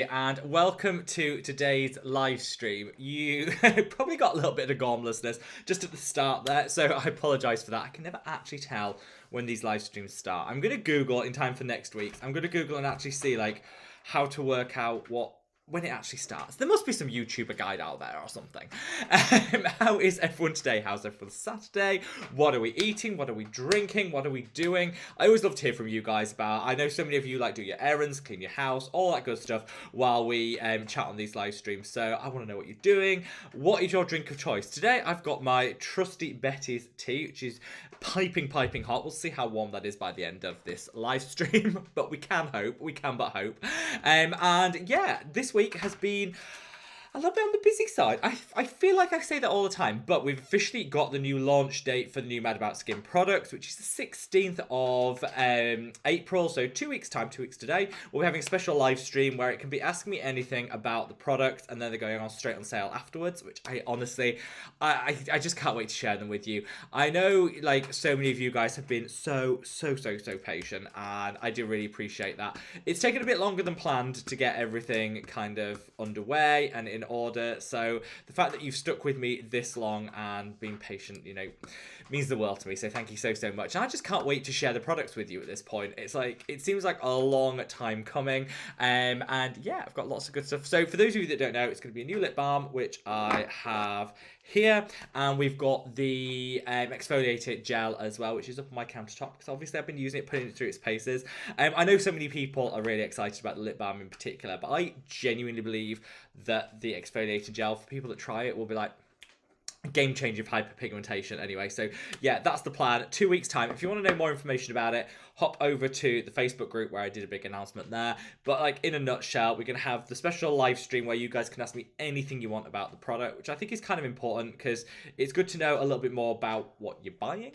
And welcome to today's live stream. You probably got a little bit of gormlessness just at the start there, so I apologise for that. I can never actually tell when these live streams start. I'm going to Google in time for next week's. I'm going to Google and actually see how to work out when it actually starts. There must be some YouTuber guide out there or something. How is everyone today? How's everyone Saturday? What are we eating? What are we drinking? What are we doing? I always love to hear from you guys about. I know so many of you do your errands, clean your house, all that good stuff while we chat on these live streams. So I want to know what you're doing. What is your drink of choice? Today I've got my trusty Betty's tea, which is piping hot. We'll see how warm that is by the end of this live stream, but we can but hope. And yeah, this week has been a little bit on the busy side. I feel like I say that all the time, but we've officially got the new launch date for the new Mad About Skin products, which is the 16th of April, so 2 weeks time, 2 weeks today. We'll be having a special live stream where it can be asking me anything about the products, and then they're going on straight on sale afterwards, which I honestly, I just can't wait to share them with you. I know, so many of you guys have been so patient, and I do really appreciate that. It's taken a bit longer than planned to get everything kind of underway and in order, so the fact that you've stuck with me this long and been patient, means the world to me, so thank you so much. And I just can't wait to share the products with you at this point. It seems like a long time coming, and yeah, I've got lots of good stuff. So for those of you that don't know, it's going to be a new lip balm, which I have here, and we've got the exfoliator gel as well, which is up on my countertop, because obviously I've been using it, putting it through its paces. I know so many people are really excited about the lip balm in particular, but I genuinely believe that the exfoliator gel, for people that try it, will be like a game changer of hyperpigmentation anyway. So yeah, that's the plan. 2 weeks time. If you want to know more information about it, hop over to the Facebook group where I did a big announcement there. But in a nutshell, we're going to have the special live stream where you guys can ask me anything you want about the product, which I think is kind of important because it's good to know a little bit more about what you're buying.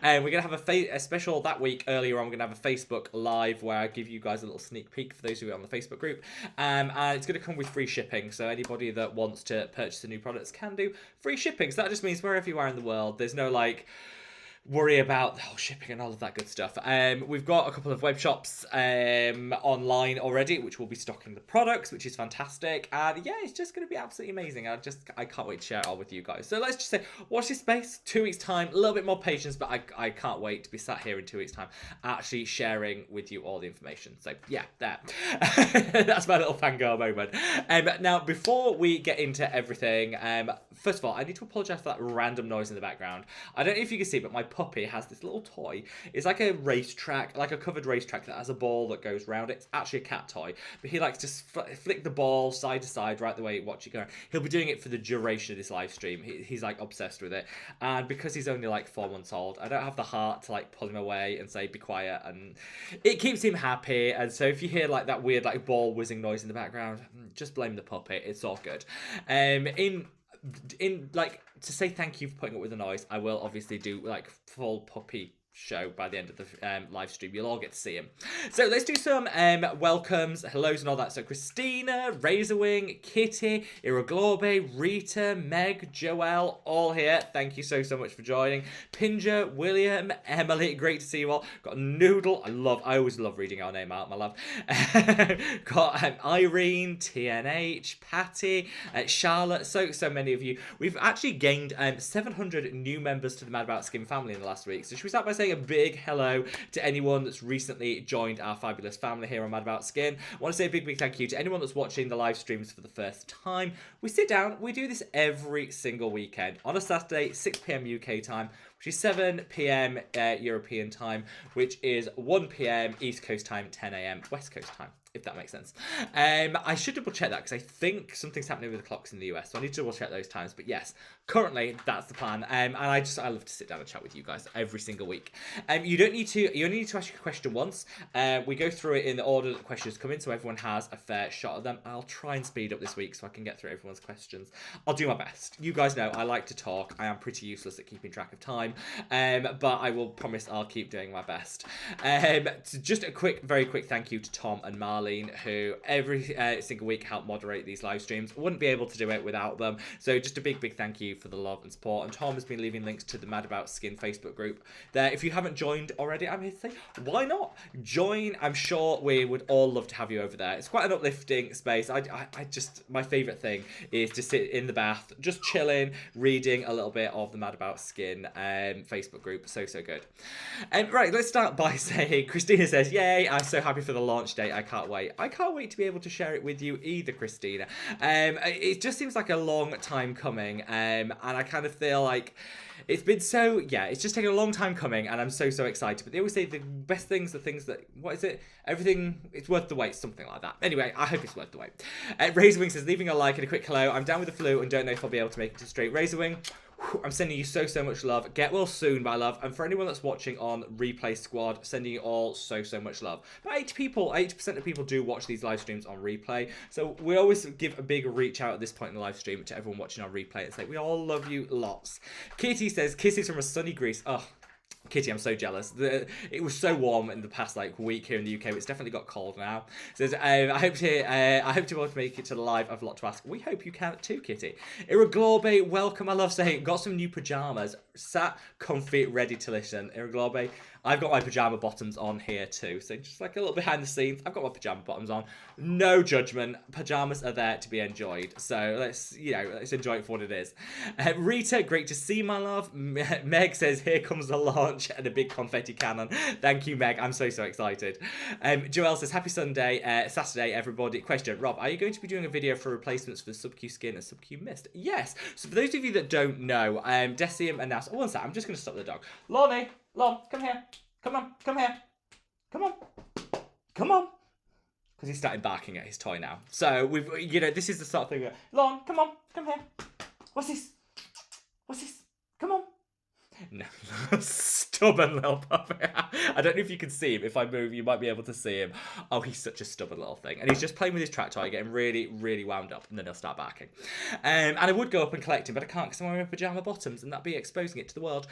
And we're going to have a special that week earlier on. We're going to have a Facebook live where I give you guys a little sneak peek for those who are on the Facebook group. And it's going to come with free shipping. So anybody that wants to purchase the new products can do free shipping. So that just means wherever you are in the world, there's no worry about the whole shipping and all of that good stuff. We've got a couple of web shops online already, which will be stocking the products, which is fantastic. And yeah, it's just going to be absolutely amazing. I can't wait to share it all with you guys. So let's just say, watch this space. 2 weeks time, a little bit more patience, but I can't wait to be sat here in 2 weeks time, actually sharing with you all the information. So yeah, there. That's my little fangirl moment. Now, before we get into everything, first of all, I need to apologize for that random noise in the background. I don't know if you can see, but my puppy has this little toy. It's like a racetrack, like a covered racetrack that has a ball that goes round it. It's actually a cat toy, but he likes to flick the ball side to side right the way you watch it go. He'll be doing it for the duration of this live stream. He's obsessed with it, and because he's only 4 months old, I don't have the heart to pull him away and say be quiet, and it keeps him happy. And so if you hear that weird ball whizzing noise in the background, just blame the puppy. It's all good. To say thank you for putting up with the noise, I will obviously do full puppy show by the end of the live stream. You'll all get to see him. So let's do some welcomes, hellos and all that. So Christina, Razorwing, Kitty, Iraglobe, Rita, Meg, Joelle, all here. Thank you so much for joining. Pinja, William, Emily, great to see you all. Got Noodle, I always love reading our name out, my love. Got Irene, TNH, Patty, Charlotte, so many of you. We've actually gained 700 new members to the Mad About Skin family in the last week. So should we start by saying a big hello to anyone that's recently joined our fabulous family here on Mad About Skin. I want to say a big thank you to anyone that's watching the live streams for the first time. We sit down, we do this every single weekend on a Saturday, 6 p.m. UK time, which is 7 p.m. European time, which is 1 p.m. East Coast time, 10 a.m. West Coast time, if that makes sense. I should double check that because I think something's happening with the clocks in the US, so I need to double check those times. But yes, currently that's the plan. And I love to sit down and chat with you guys every single week. You only need to ask your question once. We go through it in the order that the questions come in, so everyone has a fair shot at them. I'll try and speed up this week so I can get through everyone's questions. I'll do my best. You guys know I like to talk. I am pretty useless at keeping track of time, but I will promise I'll keep doing my best. So just a very quick thank you to Tom and Marley Emmeline, who every single week help moderate these live streams. Wouldn't be able to do it without them. So just a big thank you for the love and support. And Tom has been leaving links to the Mad About Skin Facebook group there. If you haven't joined already, I'm here to say, why not? Join. I'm sure we would all love to have you over there. It's quite an uplifting space. I just, my favourite thing is to sit in the bath, just chilling, reading a little bit of the Mad About Skin Facebook group. So good. Right, let's start by saying, Christina says, yay, I'm so happy for the launch date. I can't wait. I can't wait to be able to share it with you either, Christina. It just seems like a long time coming, and I kind of feel like it's been so, yeah, it's just taken a long time coming, and I'm so excited. But they always say the best things are things that, what is it? Everything, it's worth the wait, something like that. Anyway, I hope it's worth the wait. Razorwing says, leaving a like and a quick hello. I'm down with the flu and don't know if I'll be able to make it to straight. Razorwing, I'm sending you so much love. Get well soon, my love. And for anyone that's watching on Replay Squad, sending you all so much love. But 80% of people do watch these live streams on replay. So we always give a big reach out at this point in the live stream to everyone watching on replay and say, we all love you lots. Kitty says, kisses from a sunny Greece. Oh, Kitty, I'm so jealous. It was so warm in the past week here in the UK. It's definitely got cold now. Says, I hope to be able to make it to the live. I've a lot to ask. We hope you can too, Kitty. Iraglobe, welcome. I love saying, got some new pajamas. Sat comfy, ready to listen. Iraglobe, I've got my pajama bottoms on here too. So just like a little behind the scenes, I've got my pajama bottoms on. No judgment. Pajamas are there to be enjoyed. So let's enjoy it for what it is. Rita, great to see, my love. Meg says, here comes the launch and a big confetti cannon. Thank you, Meg. I'm so excited. Joelle says, happy Saturday, everybody. Question, Rob, are you going to be doing a video for replacements for Sub-Q Skin and Sub-Q Mist? Yes. So for those of you that don't know, Decium announced, oh, one sec, I'm just going to stop the dog. Lonnie, Lon, come here. Come on, come here. Come on. Come on. Because he's started barking at his toy now. So, we've, this is the sort of thing where, Lon, come on, come here. What's this? What's this? Come on. No, stubborn little puppy. I don't know if you can see him. If I move, you might be able to see him. Oh, he's such a stubborn little thing. And he's just playing with his track toy, getting really wound up, and then he'll start barking. And I would go up and collect him, but I can't because I'm wearing pajama bottoms, and that'd be exposing it to the world.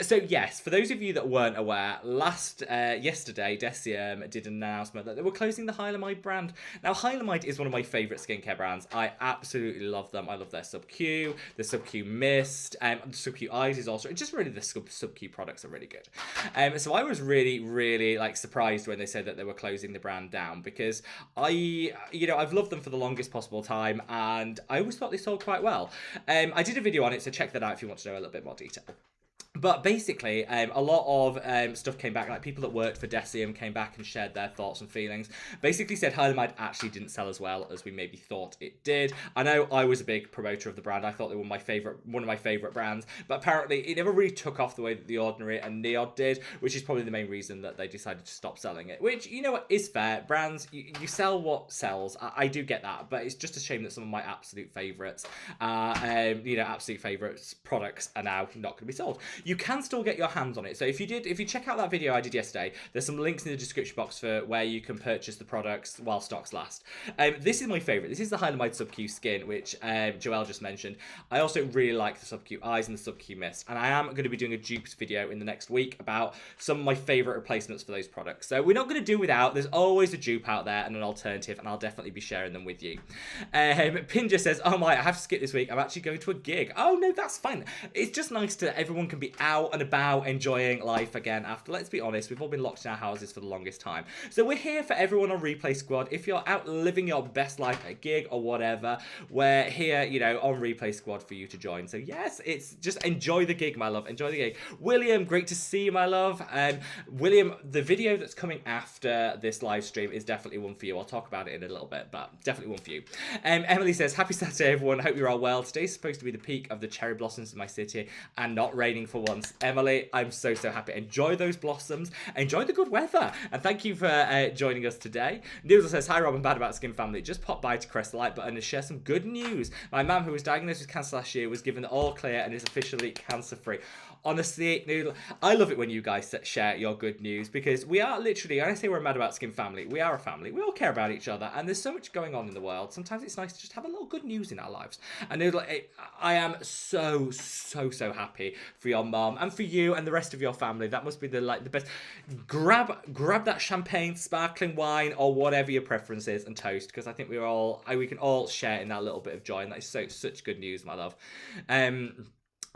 So yes, for those of you that weren't aware, yesterday, Decium did an announcement that they were closing the Hylamide brand. Now, Hylamide is one of my favourite skincare brands. I absolutely love them. I love their Sub-Q, the Sub-Q Mist, the Sub-Q Eyes is also just really the Sub-Q products are really good. So I was really surprised when they said that they were closing the brand down, because I've loved them for the longest possible time, and I always thought they sold quite well. I did a video on it, so check that out if you want to know a little bit more detail. But basically, a lot of stuff came back, like people that worked for Decium came back and shared their thoughts and feelings. Basically said Hylamide actually didn't sell as well as we maybe thought it did. I know I was a big promoter of the brand. I thought they were one of my favourite brands. But apparently, it never really took off the way that The Ordinary and Neod did, which is probably the main reason that they decided to stop selling it. Which, you know what, is fair. Brands, you sell what sells. I do get that. But it's just a shame that some of my absolute favourites, absolute favourites products are now not going to be sold. You can still get your hands on it. So if you check out that video I did yesterday, there's some links in the description box for where you can purchase the products while stocks last. This is my favourite. This is the Hylamide Sub-Q Skin, which Joelle just mentioned. I also really like the Sub-Q Eyes and the Sub-Q Mist. And I am going to be doing a dupes video in the next week about some of my favourite replacements for those products. So we're not going to do without. There's always a dupe out there and an alternative, and I'll definitely be sharing them with you. Pinja says, oh my, I have to skip this week. I'm actually going to a gig. Oh no, that's fine. It's just nice that everyone can be out and about enjoying life again after, let's be honest, we've all been locked in our houses for the longest time. So we're here for everyone on Replay Squad. If you're out living your best life at a gig or whatever, we're here, on Replay Squad for you to join. So yes, it's just enjoy the gig, my love. Enjoy the gig. William, great to see you, my love. William, the video that's coming after this live stream is definitely one for you. I'll talk about it in a little bit, but definitely one for you. Emily says, happy Saturday, everyone. Hope you're all well. Today's supposed to be the peak of the cherry blossoms in my city and not raining for once. Emily, I'm so happy. Enjoy those blossoms. Enjoy the good weather. And thank you for joining us today. Noodle says, hi Rob and Bad About Skin family. Just pop by to press the like button and share some good news. My mum, who was diagnosed with cancer last year, was given the all clear and is officially cancer free. honestly, I love it when you guys share your good news, because we are literally, I say we're a Mad About Skin family, we are a family. We all care about each other, and there's so much going on in the world. Sometimes it's nice to just have a little good news in our lives. And I am so, so, so happy for your mom and for you and the rest of your family. That must be the best. Grab that champagne, sparkling wine, or whatever your preference is, and toast, because I think we can all share in that little bit of joy, and that is such good news, my love.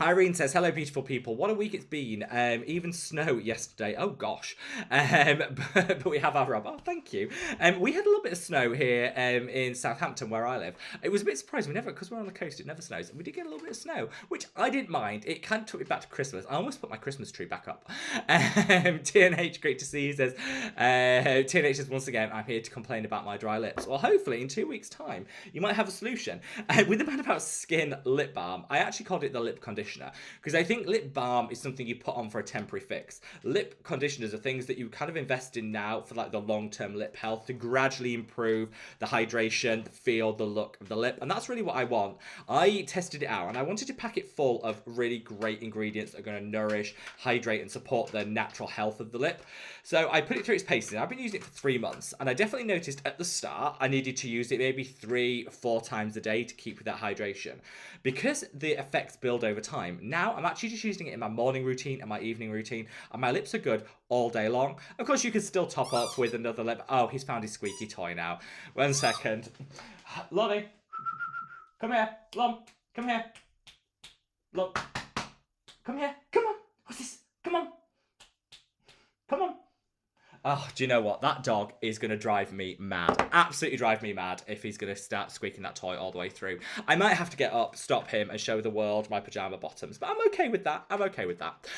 Irene says, hello, beautiful people. What a week it's been. Even snow yesterday. Oh, gosh. But we have our Rob. Oh, thank you. We had a little bit of snow here in Southampton, where I live. It was a bit surprising. Because we're on the coast, it never snows. And we did get a little bit of snow, which I didn't mind. It kind of took me back to Christmas. I almost put my Christmas tree back up. TNH, great to see you, says, TNH says, once again, I'm here to complain about my dry lips. Well, hopefully in 2 weeks' time, you might have a solution. With the Man About Skin lip balm, I actually called it the lip conditioner, because I think lip balm is something you put on for a temporary fix. Lip conditioners are things that you kind of invest in now for like the long-term lip health, to gradually improve the hydration, the feel, the look of the lip. And that's really what I want. I tested it out, and I wanted to pack it full of really great ingredients that are going to nourish, hydrate, and support the natural health of the lip. So I put it through its paces. I've been using it for 3 months, and I definitely noticed at the start I needed to use it maybe 3-4 times a day to keep with that hydration, because the effects build over time. Now I'm actually just using it in my morning routine and my evening routine, and my lips are good all day long. Of course, you can still top up with another lip. Oh, he's found his squeaky toy now. 1 second. Lonnie, come here. Lon, come here. Lon, come here. Come on. What's this? Come on. Come on. Oh, do you know what? That dog is going to drive me mad. Absolutely drive me mad if he's going to start squeaking that toy all the way through. I might have to get up, stop him, and show the world my pyjama bottoms. But I'm okay with that. I'm okay with that.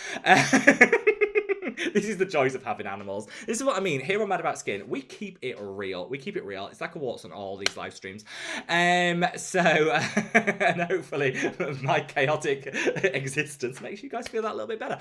This is the joys of having animals. This is what I mean. Here on Mad About Skin, we keep it real. We keep it real. It's like a warts on all these live streams. And hopefully my chaotic existence makes you guys feel that a little bit better.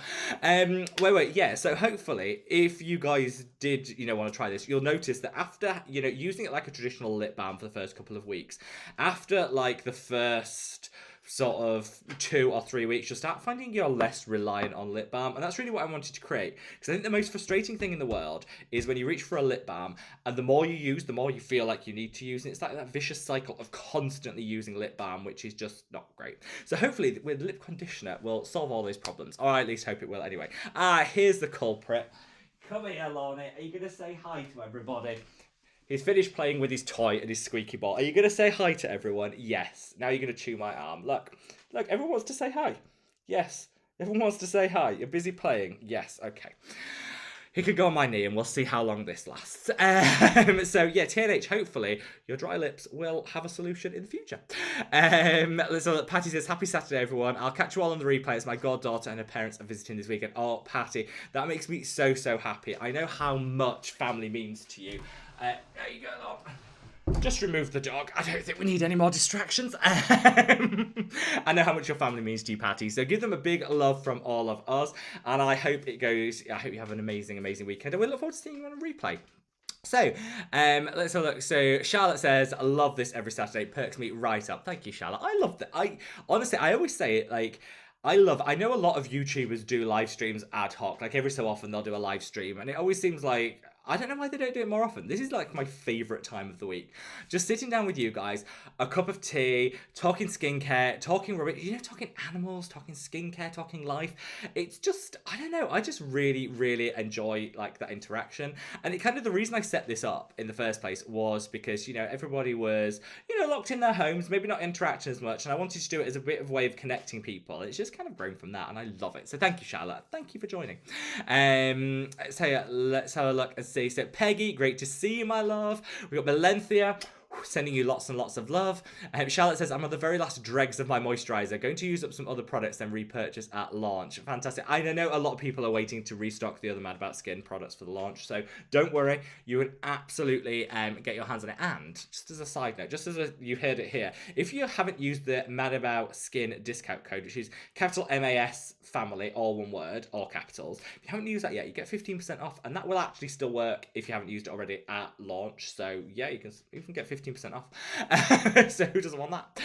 Yeah. So hopefully, if you guys did, want to try this, you'll notice that after, using it like a traditional lip balm for the first couple of weeks, after like the first sort of 2 or 3 weeks, you'll start finding you're less reliant on lip balm. And that's really what I wanted to create, because I think the most frustrating thing in the world is when you reach for a lip balm, and the more you use, the more you feel like you need to use it. It's like that vicious cycle of constantly using lip balm, which is just not great. So hopefully with lip conditioner, we'll solve all those problems, or I at least hope it will anyway. Here's the culprit. Come here, Lonnie. Are you going to say hi to everybody? He's finished playing with his toy and his squeaky ball. Are you going to say hi to everyone? Yes. Now you're going to chew my arm. Look, everyone wants to say hi. Yes. Everyone wants to say hi. You're busy playing. Yes. Okay. He could go on my knee, and we'll see how long this lasts. So yeah, TNH, hopefully your dry lips will have a solution in the future. So Patty says, happy Saturday, everyone. I'll catch you all on the replay. It's my goddaughter and her parents are visiting this weekend. Oh, Patty, that makes me so, so happy. I know how much family means to you. There you go, Lon. Just remove the dog. I don't think we need any more distractions. I know how much your family means to you, Patty. So give them a big love from all of us. And I hope you have an amazing, amazing weekend. And we look forward to seeing you on a replay. So, let's have a look. So, Charlotte says, I love this every Saturday. It perks me right up. Thank you, Charlotte. I love that. Honestly, I always say it like, I know a lot of YouTubers do live streams ad hoc. Like every so often they'll do a live stream. And it always seems like, I don't know why they don't do it more often. This is like my favourite time of the week. Just sitting down with you guys, a cup of tea, talking skincare, talking rubbish, talking animals, talking skincare, talking life. It's just, I don't know, I just really, really enjoy like that interaction. And it kind of, the reason I set this up in the first place was because, everybody was, locked in their homes, maybe not interacting as much. And I wanted to do it as a bit of a way of connecting people. It's just kind of grown from that, and I love it. So thank you, Charlotte. Thank you for joining. So let's have a look and see. So Peggy, great to see you, my love. We got Melenthia, sending you lots and lots of love. Charlotte says, I'm on the very last dregs of my moisturiser. Going to use up some other products, then repurchase at launch. Fantastic. I know a lot of people are waiting to restock the other Mad About Skin products for the launch, so don't worry. You can absolutely get your hands on it. And just as a side note, you heard it here, if you haven't used the Mad About Skin discount code, which is capital MAS family, all one word, all capitals, if you haven't used that yet, you get 15% off, and that will actually still work if you haven't used it already at launch. So yeah, you can get 15% off. So who doesn't want that?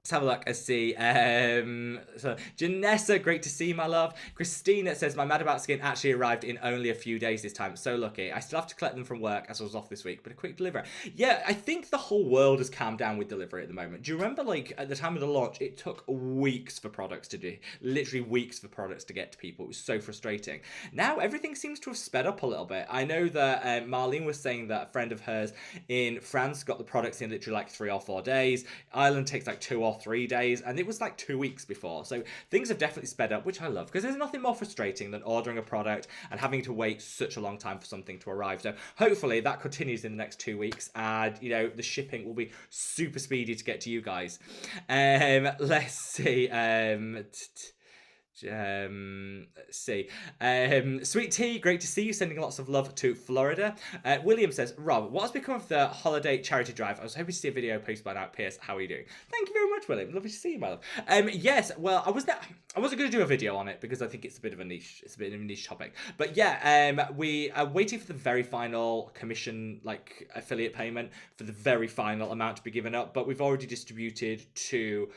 Let's have a look and see. So Janessa, great to see you, my love. Christina says, my Mad About Skin actually arrived in only a few days this time. So lucky. I still have to collect them from work as I was off this week, but a quick delivery. Yeah, I think the whole world has calmed down with delivery at the moment. Do you remember, like, at the time of the launch, it took weeks for products to do, literally weeks for products to get to people. It was so frustrating. Now, everything seems to have sped up a little bit. I know that Marlene was saying that a friend of hers in France got the products in literally like 3 or 4 days. Ireland takes like 2 or 3 days, and it was like 2 weeks before. So things have definitely sped up, which I love, because there's nothing more frustrating than ordering a product and having to wait such a long time for something to arrive. So hopefully that continues in the next 2 weeks, and you know, the shipping will be super speedy to get to you guys. Let's see. Let's see. Sweet Tea, great to see you. Sending lots of love to Florida. William says, Rob, what has become of the holiday charity drive? I was hoping to see a video posted by now. P.S. How are you doing? Thank you very much, William. Lovely to see you, my love. Yes, well, I wasn't going to do a video on it because I think it's a bit of a niche. It's a bit of a niche topic. But yeah, we are waiting for the very final commission, like affiliate payment, for the very final amount to be given up. But we've already distributed to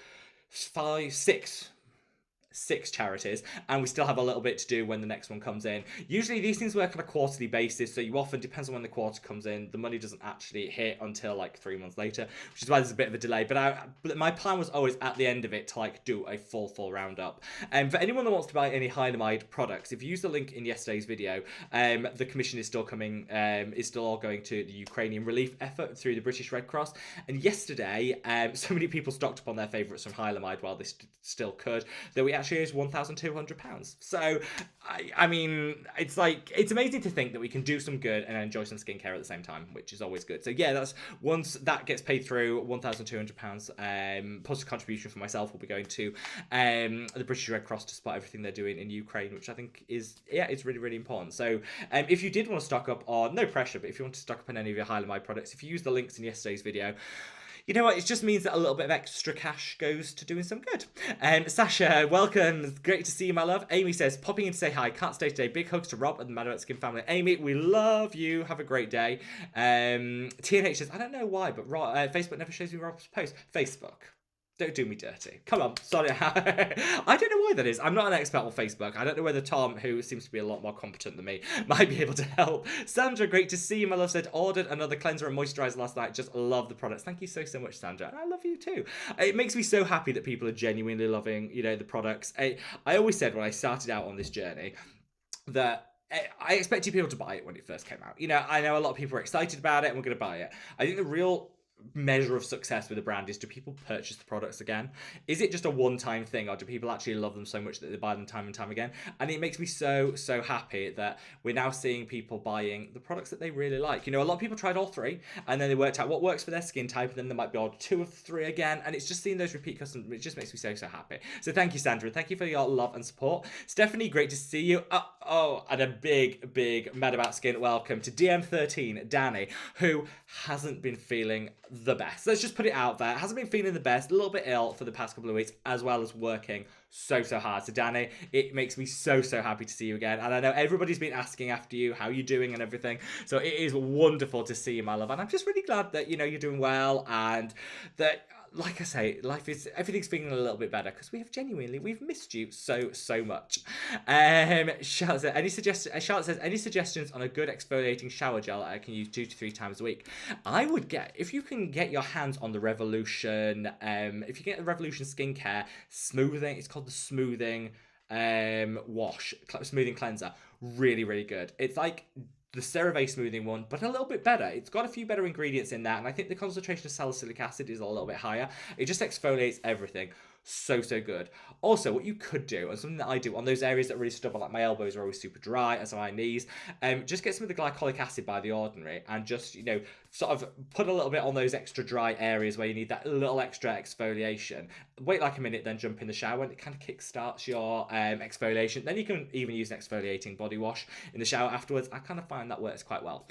6 charities, and we still have a little bit to do when the next one comes in. Usually these things work on a quarterly basis, so you often, depends on when the quarter comes in, the money doesn't actually hit until like 3 months later, which is why there's a bit of a delay. But my plan was always at the end of it to like do a full roundup. And for anyone that wants to buy any Hylamide products, if you use the link in yesterday's video, the commission is still coming, is still all going to the Ukrainian relief effort through the British Red Cross. And yesterday, so many people stocked up on their favourites from Hylamide while they still could, that we actually is £1,200. So I mean, it's like, it's amazing to think that we can do some good and enjoy some skincare at the same time, which is always good. So yeah, that's, once that gets paid through, £1,200 plus a contribution for myself will be going to the British Red Cross to support everything they're doing in Ukraine, which I think is, yeah, it's really important. So if you did want to stock up on, no pressure, but if you want to stock up on any of your Hylamide products, if you use the links in yesterday's video, you know what, it just means that a little bit of extra cash goes to doing some good. Sasha, welcome. Great to see you, my love. Amy says, popping in to say hi. Can't stay today. Big hugs to Rob and the Mad About Skin family. Amy, we love you. Have a great day. TNH says, I don't know why, but Facebook never shows me Rob's post. Facebook. Don't do me dirty. Come on, sorry. I don't know why that is. I'm not an expert on Facebook. I don't know whether Tom, who seems to be a lot more competent than me, might be able to help. Sandra, great to see you, my love. Said, ordered another cleanser and moisturizer last night. Just love the products. Thank you so much, Sandra. And I love you too. It makes me so happy that people are genuinely loving, you know, the products. I always said when I started out on this journey that I expected people to buy it when it first came out. You know, I know a lot of people are excited about it and we're going to buy it. I think the real measure of success with a brand is, do people purchase the products again? Is it just a one-time thing, or do people actually love them so much that they buy them time and time again? And it makes me so happy that we're now seeing people buying the products that they really like. You know, a lot of people tried all 3 and then they worked out what works for their skin type, and then they might be ordered 2 of 3 again, and it's just seeing those repeat customers. It just makes me so happy. So thank you, Sandra. Thank you for your love and support. Stephanie, great to see you. And a big Mad About Skin welcome to DM13 Danny, who hasn't been feeling the best. Let's just put it out there. Hasn't been feeling the best, a little bit ill for the past couple of weeks, as well as working so hard. So Danny, it makes me so happy to see you again. And I know everybody's been asking after you, how you're doing and everything. So it is wonderful to see you, my love. And I'm just really glad that, you know, you're doing well, and that, like I say, everything's feeling a little bit better, because we've missed you so much. Charlotte says, any suggestions on a good exfoliating shower gel I can use 2 to 3 times a week? I would get, if you can get your hands on the Revolution, if you get the Revolution Skincare smoothing, it's called the smoothing smoothing cleanser. Really good. It's like the CeraVe smoothing one, but a little bit better. It's got a few better ingredients in that, and I think the concentration of salicylic acid is a little bit higher. It just exfoliates everything. So good. Also, what you could do, and something that I do on those areas that are really stubborn, like my elbows are always super dry, as are my knees, just get some of the glycolic acid by the ordinary, and just, you know, sort of put a little bit on those extra dry areas where you need that little extra exfoliation. Wait like a minute, then jump in the shower, and it kind of kickstarts your exfoliation. Then you can even use an exfoliating body wash in the shower afterwards. I kind of find that works quite well.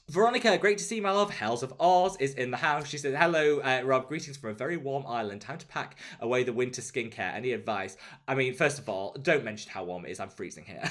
Veronica, great to see you, my love. Hells of Oz is in the house. She said, hello, Rob. Greetings from a very warm Ireland. Time to pack away the winter skincare. Any advice? I mean, first of all, don't mention how warm it is. I'm freezing here.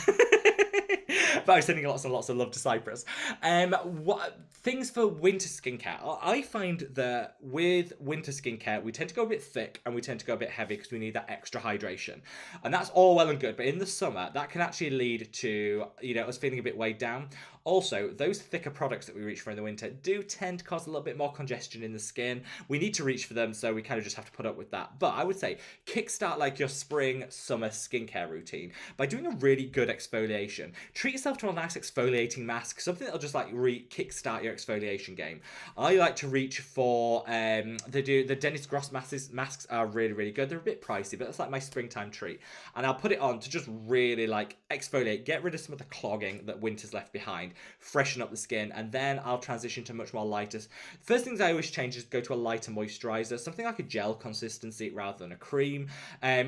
But I'm sending lots and lots of love to Cyprus. What things for winter skincare? I find that with winter skincare, we tend to go a bit thick and we tend to go a bit heavy because we need that extra hydration. And that's all well and good, but in the summer, that can actually lead to, us feeling a bit weighed down. Also, those thicker products that we reach for in the winter do tend to cause a little bit more congestion in the skin. We need to reach for them, so we kind of just have to put up with that. But I would say kickstart like your spring, summer skincare routine by doing a really good exfoliation. Treat yourself to a nice exfoliating mask, something that'll just like kickstart your exfoliation game. I like to reach for the Dennis Gross masks are really, really good. They're a bit pricey, but that's like my springtime treat. And I'll put it on to just really like exfoliate, get rid of some of the clogging that winter's left behind, freshen up the skin, and then I'll transition to much more lighter. First things I always change is go to a lighter moisturizer, something like a gel consistency rather than a cream.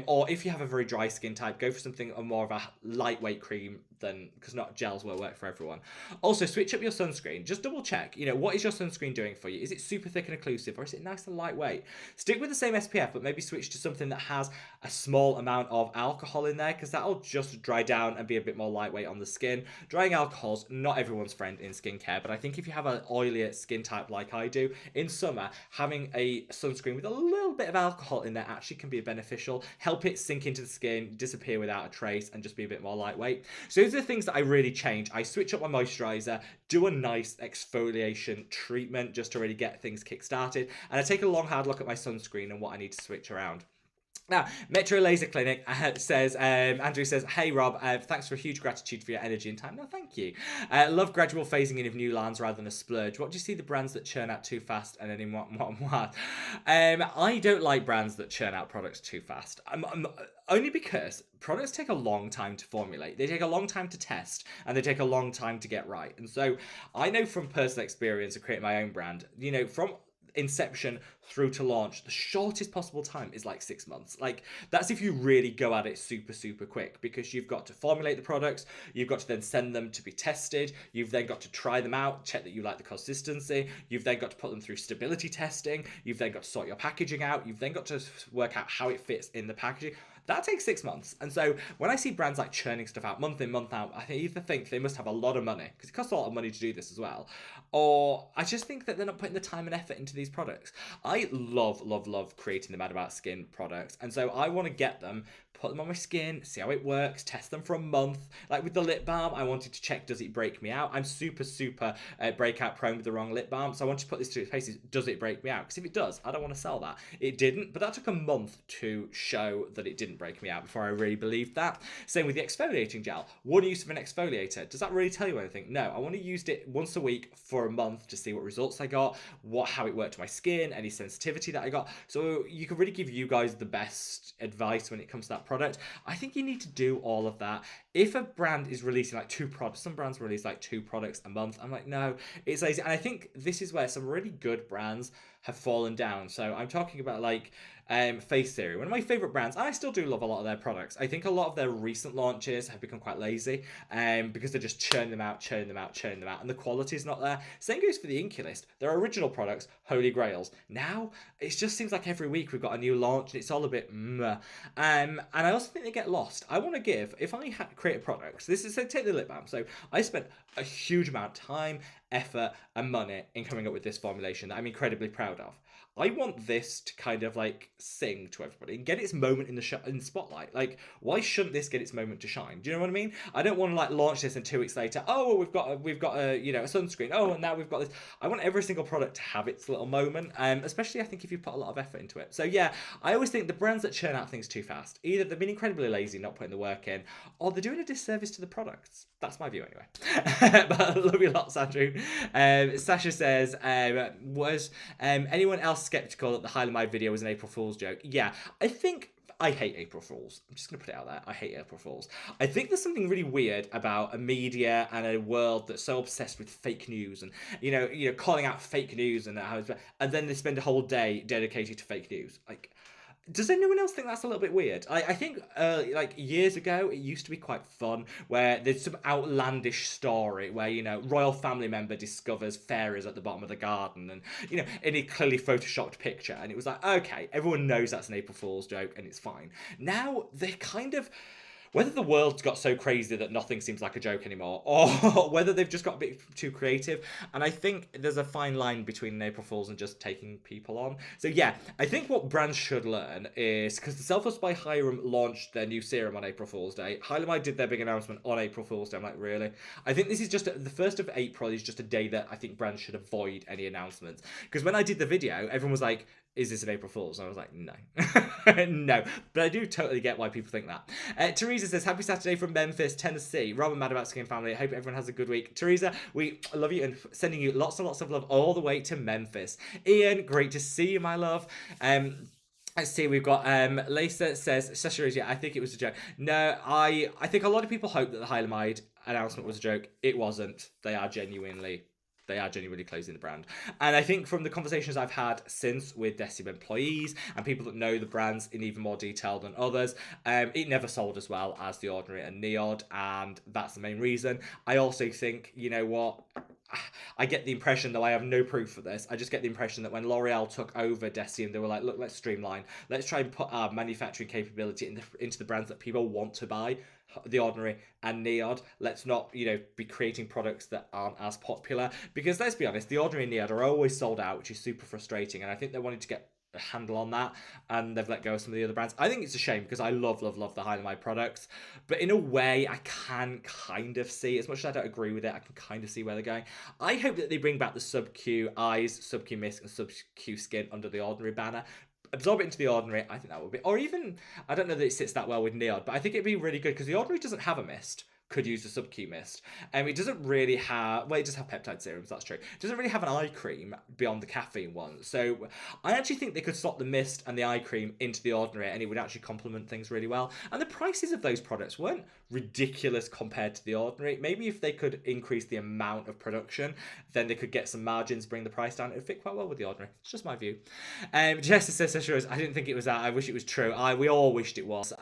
Or if you have a very dry skin type, go for something more of a lightweight cream because not gels will work for everyone. Also, switch up your sunscreen. Just double check, what is your sunscreen doing for you? Is it super thick and occlusive, or is it nice and lightweight? Stick with the same SPF, but maybe switch to something that has a small amount of alcohol in there, because that'll just dry down and be a bit more lightweight on the skin. Drying alcohol's not everyone's friend in skincare, but I think if you have an oilier skin type like I do, in summer, having a sunscreen with a little bit of alcohol in there actually can be beneficial. Help it sink into the skin, disappear without a trace, and just be a bit more lightweight. So those are the things that I really change. I switch up my moisturizer, do a nice exfoliation treatment just to really get things kick-started, and I take a long hard look at my sunscreen and what I need to switch around. Now, Metro Laser Clinic says, Andrew says, hey Rob, thanks for a huge gratitude for your energy and time. No, thank you. Love gradual phasing in of new lines rather than a splurge. What do you see the brands that churn out too fast and any what? I don't like brands that churn out products too fast. Only because products take a long time to formulate. They take a long time to test, and they take a long time to get right. And so I know from personal experience of creating my own brand, from inception through to launch, the shortest possible time is like 6 months. Like, that's if you really go at it super, super quick, because you've got to formulate the products, you've got to then send them to be tested, you've then got to try them out, check that you like the consistency, you've then got to put them through stability testing, you've then got to sort your packaging out, you've then got to work out how it fits in the packaging. That takes 6 months. And so when I see brands like churning stuff out month in, month out, I either think they must have a lot of money, because it costs a lot of money to do this as well, or I just think that they're not putting the time and effort into these products. I love, love, love creating the Mad About Skin products. And so I want to get them, put them on my skin, see how it works, test them for a month. Like with the lip balm, I wanted to check, does it break me out? I'm super, super breakout prone with the wrong lip balm. So I wanted to put this to its face, does it break me out? Because if it does, I don't want to sell that. It didn't, but that took a month to show that it didn't break me out before I really believed that. Same with the exfoliating gel. One use of an exfoliator. Does that really tell you anything? No, I want to use it once a week for a month to see what results I got, how it worked to my skin, any sensitivity that I got. So you can really give you guys the best advice when it comes to that product. I think you need to do all of that. If a brand is releasing like 2 products, some brands release like 2 products a month. I'm like, no, it's lazy. And I think this is where some really good brands have fallen down. So I'm talking about like Face Theory, one of my favorite brands. I still do love a lot of their products. I think a lot of their recent launches have become quite lazy because they're just churning them out, and the quality is not there. Same goes for the Inculist. Their original products, holy grails. Now it just seems like every week we've got a new launch and it's all a bit meh. And I also think they get lost. I want to give, if I had to create a product, so take the lip balm. So I spent a huge amount of time, effort, and money in coming up with this formulation that I'm incredibly proud of. I want this to kind of like sing to everybody and get its moment in the spotlight. Like, why shouldn't this get its moment to shine? Do you know what I mean? I don't want to like launch this and 2 weeks later, oh, we've got a a sunscreen. Oh, and now we've got this. I want every single product to have its little moment. Especially I think if you put a lot of effort into it. So yeah, I always think the brands that churn out things too fast, either they've been incredibly lazy, not putting the work in, or they're doing a disservice to the products. That's my view anyway. But I love you lots, Andrew. Sasha says, was anyone else skeptical that the Hylamide video was an April Fool's joke? Yeah, I hate April Fools. I'm just going to put it out there. I hate April Fools. I think there's something really weird about a media and a world that's so obsessed with fake news and, calling out fake news and then they spend a whole day dedicated to fake news. Like, does anyone else think that's a little bit weird? I think like years ago it used to be quite fun where there's some outlandish story where royal family member discovers fairies at the bottom of the garden and in a clearly photoshopped picture, and it was like, okay, everyone knows that's an April Fool's joke and it's fine. Now they kind of, whether the world's got so crazy that nothing seems like a joke anymore, or whether they've just got a bit too creative. And I think there's a fine line between an April Fool's and just taking people on. So yeah, I think what brands should learn is, because the Selfless by Hyram launched their new serum on April Fool's Day. Hylamide did their big announcement on April Fool's Day. I'm like, really? I think this is just, the 1st of April is just a day that I think brands should avoid any announcements. Because when I did the video, everyone was like, is this an April Fool's? And I was like, no. No. But I do totally get why people think that. Teresa says, happy Saturday from Memphis, Tennessee. Rather mad about Skin family. I hope everyone has a good week. Teresa, we love you and sending you lots and lots of love all the way to Memphis. Ian, great to see you, my love. Let's see, we've got Lisa says, Sasha, I think it was a joke. No, I think a lot of people hope that the Hylamide announcement was a joke. It wasn't. They are genuinely closing the brand. And I think from the conversations I've had since with Deciem employees and people that know the brands in even more detail than others, it never sold as well as The Ordinary and Neod, and that's the main reason. I also think, you know what, I get the impression, though I have no proof for this, I just get the impression that when L'Oreal took over Deciem, they were like, look, let's streamline. Let's try and put our manufacturing capability into the brands that people want to buy, The Ordinary and Neod. Let's not, you know, be creating products that aren't as popular. Because let's be honest, The Ordinary and Neod are always sold out, which is super frustrating. And I think they wanted to get a handle on that, and they've let go of some of the other brands. I think it's a shame because I love the Hylamide products, but in a way I can kind of see, as much as I don't agree with it, I can kind of see where they're going. I hope that they bring back the Sub-Q Eyes, Sub-Q Mist and Sub-Q Skin under the Ordinary banner. Absorb it into The Ordinary, I think that would be, or even, I don't know that it sits that well with Neod, but I think it'd be really good because The Ordinary doesn't have a mist. Could use the Sub-Q mist. It doesn't really have, well, it does have peptide serums, that's true. It doesn't really have an eye cream beyond the caffeine one. So I actually think they could slot the mist and the eye cream into The Ordinary and it would actually complement things really well. And the prices of those products weren't ridiculous compared to The Ordinary. Maybe if they could increase the amount of production, then they could get some margins, bring the price down. It would fit quite well with The Ordinary. It's just my view. Jessica says, I didn't think it was that. I wish it was true. We all wished it was.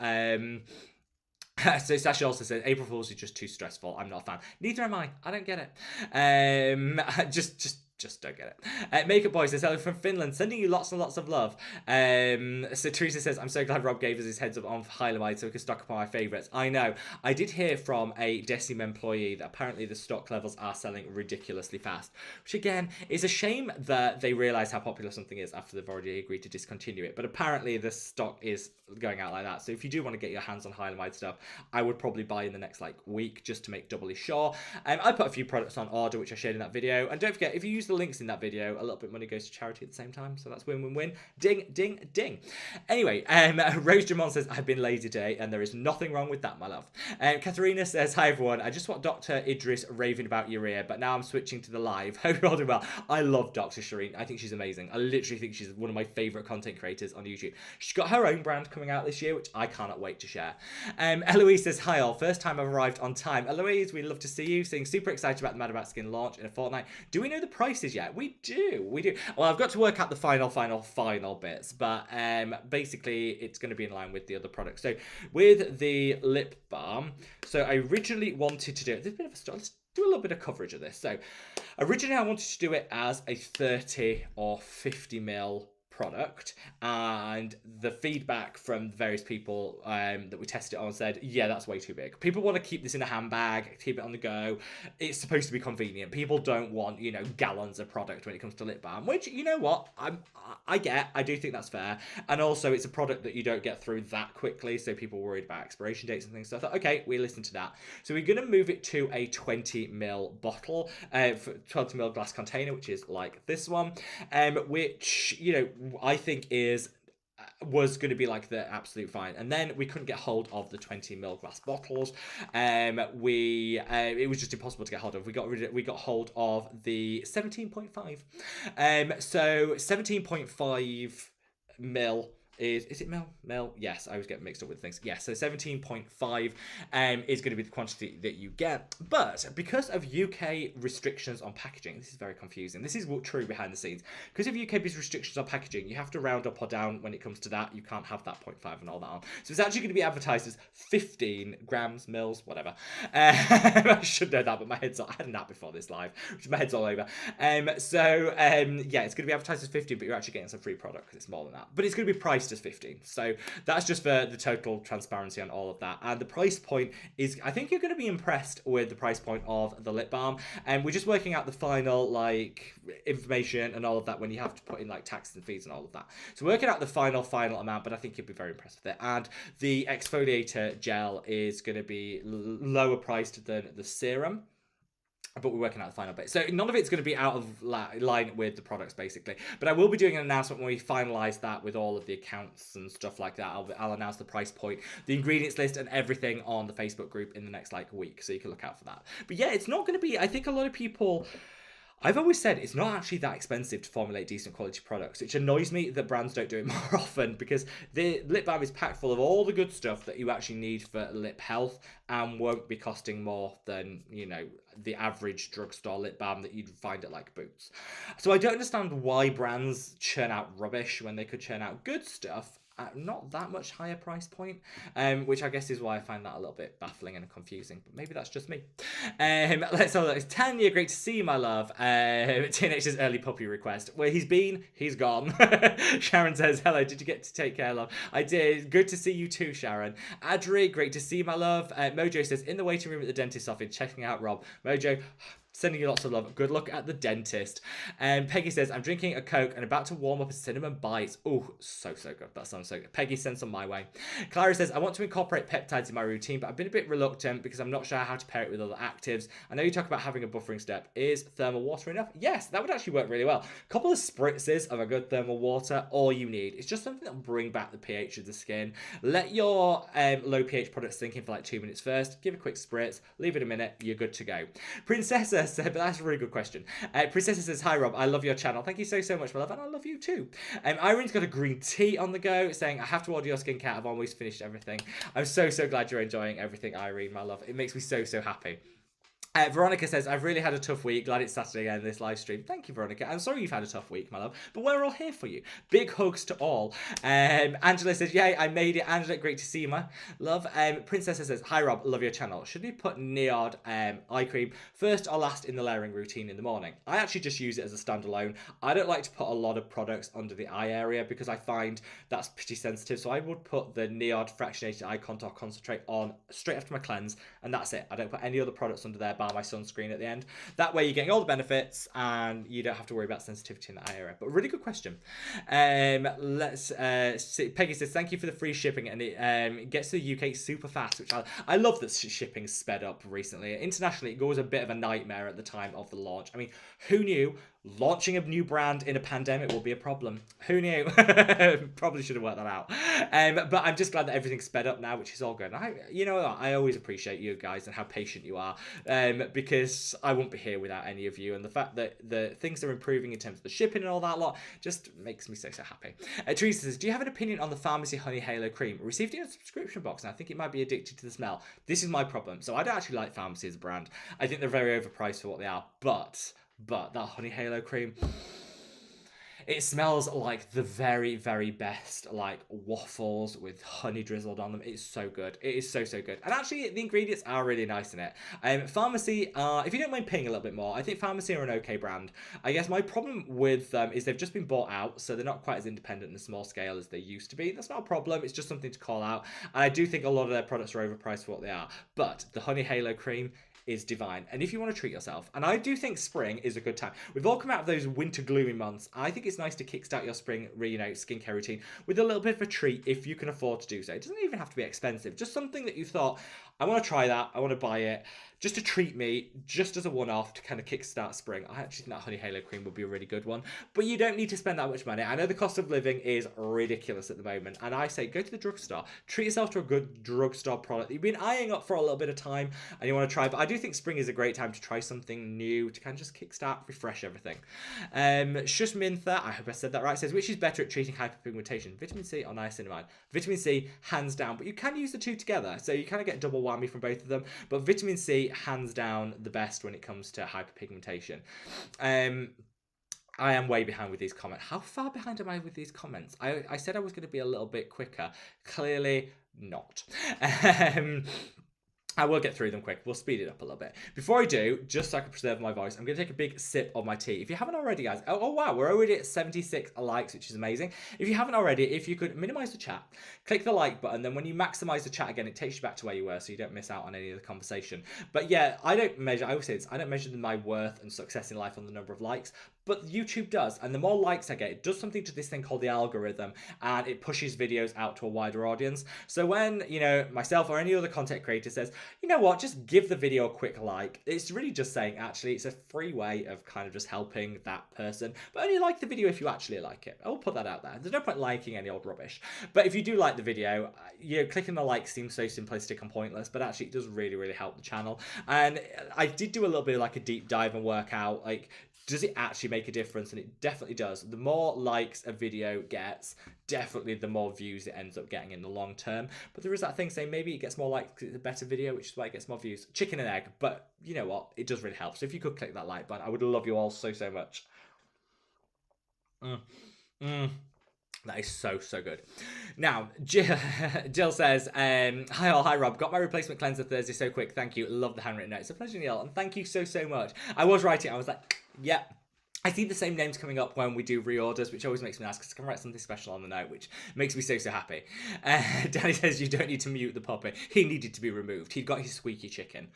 So Sasha also says, April Fool's is just too stressful. I'm not a fan. Neither am I. I don't get it. Just don't get it. Makeup Boy says, hello from Finland, sending you lots and lots of love. So Teresa says, I'm so glad Rob gave us his heads up on Hylamide so we could stock up on my favourites. I know. I did hear from a Deciem employee that apparently the stock levels are selling ridiculously fast, which again is a shame that they realise how popular something is after they've already agreed to discontinue it. But apparently the stock is going out like that. So if you do want to get your hands on Hylamide stuff, I would probably buy in the next week just to make doubly sure. I put a few products on order which I shared in that video, and don't forget, if you use the links in that video, a little bit of money goes to charity at the same time, so that's win-win-win. Ding, ding, ding. Anyway, Rose Jamon says, I've been lazy today, and there is nothing wrong with that, my love. Katharina says, hi everyone, I just want Dr. Idris raving about your ear, but now I'm switching to the live. Hope you're all doing well. I love Dr. Shireen. I think she's amazing. I literally think she's one of my favourite content creators on YouTube. She's got her own brand coming out this year, which I cannot wait to share. Eloise says, hi all, first time I've arrived on time. Eloise, we'd love to see you. Saying super excited about the Mad About Skin launch in a fortnight. Do we know the prices yet? We do. Well, I've got to work out the final bits, but basically it's going to be in line with the other products. So with the lip balm, so I originally wanted to do it. There's a bit of a start. Let's do a little bit of coverage of this. So originally I wanted to do it as a 30 or 50 ml product, and the feedback from various people that we tested it on said, yeah, that's way too big. People want to keep this in a handbag, keep it on the go. It's supposed to be convenient. People don't want, you know, gallons of product when it comes to lip balm, which, you know what, I do think that's fair. And also it's a product that you don't get through that quickly, so people were worried about expiration dates and things. So I thought, okay, we listen to that. So we're going to move it to a 20 ml bottle, 20 ml glass container, which is like this one, which, you know, I think was going to be like the absolute fine. And then we couldn't get hold of the 20 ml glass bottles. It was just impossible to get hold of. We got hold of the 17.5. So 17.5 ml is it mil? Yes, I was getting mixed up with things. Yes, so 17.5 is going to be the quantity that you get. But because of UK restrictions on packaging, this is very confusing. This is what's true behind the scenes. Because of UK-based restrictions on packaging, you have to round up or down when it comes to that. You can't have that 0.5 and all that on. So it's actually going to be advertised as 15 grams, mils, whatever. I should know that, but my head's all, I had a nap before this live, which my head's all over. Yeah, it's going to be advertised as 15, but you're actually getting some free product because it's more than that. But it's going to be priced priced as 15. So that's just for the total transparency on all of that. And the price point is, I think you're going to be impressed with the price point of the lip balm. And we're just working out the final like information and all of that when you have to put in like taxes and fees and all of that. So working out the final amount, but I think you'll be very impressed with it. And the exfoliator gel is going to be lower priced than the serum, but we're working out the final bit. So none of it's going to be out of line with the products, basically. But I will be doing an announcement when we finalise that with all of the accounts and stuff like that. I'll announce the price point, the ingredients list, and everything on the Facebook group in the next like week. So you can look out for that. But yeah, it's not going to be... I think a lot of people... I've always said it's not actually that expensive to formulate decent quality products, which annoys me that brands don't do it more often, because the lip balm is packed full of all the good stuff that you actually need for lip health and won't be costing more than, you know, the average drugstore lip balm that you'd find at like Boots. So I don't understand why brands churn out rubbish when they could churn out good stuff at not that much higher price point, which I guess is why I find that a little bit baffling and confusing, but maybe that's just me. Let's have a look. It's Tanya, great to see you, my love. Teenager's early puppy request. Where he's been, he's gone. Sharon says, hello, did you get to take care, love? I did. Good to see you too, Sharon. Adri, great to see you, my love. Mojo says, in the waiting room at the dentist's office, checking out Rob. Mojo, sending you lots of love. Good luck at the dentist. And Peggy says, I'm drinking a Coke and about to warm up a cinnamon bites. Oh, so good. That sounds so good. Peggy sends some my way. Clara says, I want to incorporate peptides in my routine, but I've been a bit reluctant because I'm not sure how to pair it with other actives. I know you talk about having a buffering step. Is thermal water enough? Yes, that would actually work really well. A couple of spritzes of a good thermal water, all you need. It's just something that will bring back the pH of the skin. Let your low pH products sink in for like 2 minutes first. Give a quick spritz. Leave it a minute. You're good to go. Princessa said, but that's a really good question. Princessa says, hi Rob, I love your channel. Thank you so much, my love, and I love you too. Irene's got a green tea on the go, saying, I have to order your skincare. I've almost finished everything. I'm so glad you're enjoying everything, Irene, my love. It makes me so happy. Veronica says, I've really had a tough week. Glad it's Saturday again, this live stream. Thank you, Veronica. I'm sorry you've had a tough week, my love, but we're all here for you. Big hugs to all. Angela says, yay, I made it. Angela, great to see you, my love. Princessa says, hi, Rob, love your channel. Should we put Niod eye cream first or last in the layering routine in the morning? I actually just use it as a standalone. I don't like to put a lot of products under the eye area because I find that's pretty sensitive. So I would put the Niod fractionated eye contour concentrate on straight after my cleanse, and that's it. I don't put any other products under there bar my sunscreen at the end. That way you're getting all the benefits and you don't have to worry about sensitivity in the eye area. But really good question. Let's see. Peggy says, thank you for the free shipping, and it gets to the UK super fast, which I love that shipping's sped up recently. Internationally, it was a bit of a nightmare at the time of the launch. I mean, who knew launching a new brand in a pandemic will be a problem? Who knew? Probably should have worked that out. But I'm just glad that everything's sped up now, which is all good. And you know what? I always appreciate you guys and how patient you are, because I won't be here without any of you. And the fact that the things are improving in terms of the shipping and all that lot just makes me so happy. Teresa says, do you have an opinion on the Pharmacy Honey Halo Cream? Received it in a subscription box, and I think it might be addicted to the smell. This is my problem. So I don't actually like Pharmacy as a brand. I think they're very overpriced for what they are. But that Honey Halo Cream, it smells like the very best, like waffles with honey drizzled on them. It's so good. It is so good. And actually, the ingredients are really nice in it. Pharmacy, if you don't mind paying a little bit more, I think Pharmacy are an okay brand. I guess my problem with them is they've just been bought out, so they're not quite as independent and small scale as they used to be. That's not a problem. It's just something to call out. And I do think a lot of their products are overpriced for what they are. But the Honey Halo Cream is divine. And if you want to treat yourself, and I do think spring is a good time. We've all come out of those winter gloomy months. I think it's nice to kickstart your spring, skincare routine with a little bit of a treat if you can afford to do so. It doesn't even have to be expensive. Just something that you thought, I want to try that. I want to buy it. Just to treat me, just as a one-off to kind of kickstart spring. I actually think that Honey Halo Cream would be a really good one. But you don't need to spend that much money. I know the cost of living is ridiculous at the moment. And I say, go to the drugstore. Treat yourself to a good drugstore product that you've been eyeing up for a little bit of time and you want to try. But I do think spring is a great time to try something new, to kind of just kickstart, refresh everything. Shushmintha, I hope I said that right, says, which is better at treating hyperpigmentation, vitamin C or niacinamide? Vitamin C, hands down. But you can use the two together. So you kind of get double whammy from both of them. But vitamin C, hands down the best when it comes to hyperpigmentation. I am way behind with these comments. How far behind am I with these comments? I said I was going to be a little bit quicker. Clearly not. I will get through them quick. We'll speed it up a little bit. Before I do, just so I can preserve my voice, I'm going to take a big sip of my tea. If you haven't already, guys, oh wow, we're already at 76 likes, which is amazing. If you haven't already, if you could minimize the chat, click the like button, then when you maximize the chat again, it takes you back to where you were, so you don't miss out on any of the conversation. But yeah, I always say this, I don't measure my worth and success in life on the number of likes, but YouTube does, and the more likes I get, it does something to this thing called the algorithm, and it pushes videos out to a wider audience. So when, you know, myself or any other content creator says, you know what, just give the video a quick like, it's really just saying, actually, it's a free way of kind of just helping that person, but only like the video if you actually like it. I'll put that out there. There's no point liking any old rubbish, but if you do like the video, you know, clicking the like seems so simplistic and pointless, but actually it does really, really help the channel. And I did do a little bit of like a deep dive and work out, like, does it actually make a difference? And it definitely does. The more likes a video gets, definitely the more views it ends up getting in the long term. But there is that thing saying maybe it gets more likes because it's a better video, which is why it gets more views. Chicken and egg, but you know what? It does really help. So if you could click that like button, I would love you all so, so much. That is so, so good. Now, Jill says, hi Rob, got my replacement cleanser Thursday so quick. Thank you. Love the handwritten note. It's a pleasure, Neil. And thank you so, so much. I was writing. I was like, yeah. I see the same names coming up when we do reorders, which always makes me nice because I can write something special on the note, which makes me so, so happy. Danny says you don't need to mute the puppy. He needed to be removed. He'd got his squeaky chicken.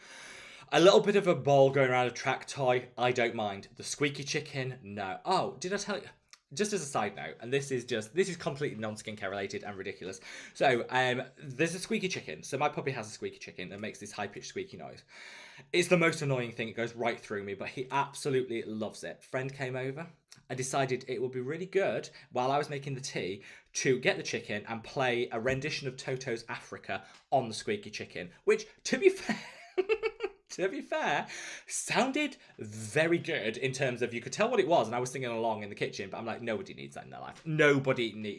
A little bit of a ball going around a track toy, I don't mind. The squeaky chicken, no. Oh, did I tell you? Just as a side note, and this is completely non-skincare related and ridiculous. So, there's a squeaky chicken. So my puppy has a squeaky chicken that makes this high-pitched squeaky noise. It's the most annoying thing. It goes right through me, but he absolutely loves it. Friend came over. I decided it would be really good while I was making the tea to get the chicken and play a rendition of Toto's Africa on the squeaky chicken, which, to be fair... to be fair, sounded very good in terms of you could tell what it was, and I was singing along in the kitchen, but I'm like, nobody needs that in their life. Nobody needs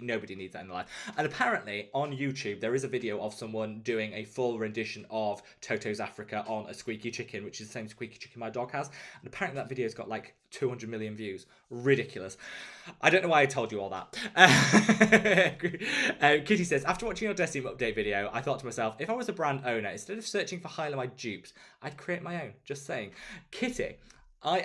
that in their life. And apparently on YouTube there is a video of someone doing a full rendition of Toto's Africa on a squeaky chicken, which is the same squeaky chicken my dog has, and apparently that video's got like 200 million views. Ridiculous. I don't know why I told you all that. Kitty says, after watching your Decim update video, I thought to myself, if I was a brand owner, instead of searching for Hylamide dupes, I'd create my own. Just saying. Kitty, a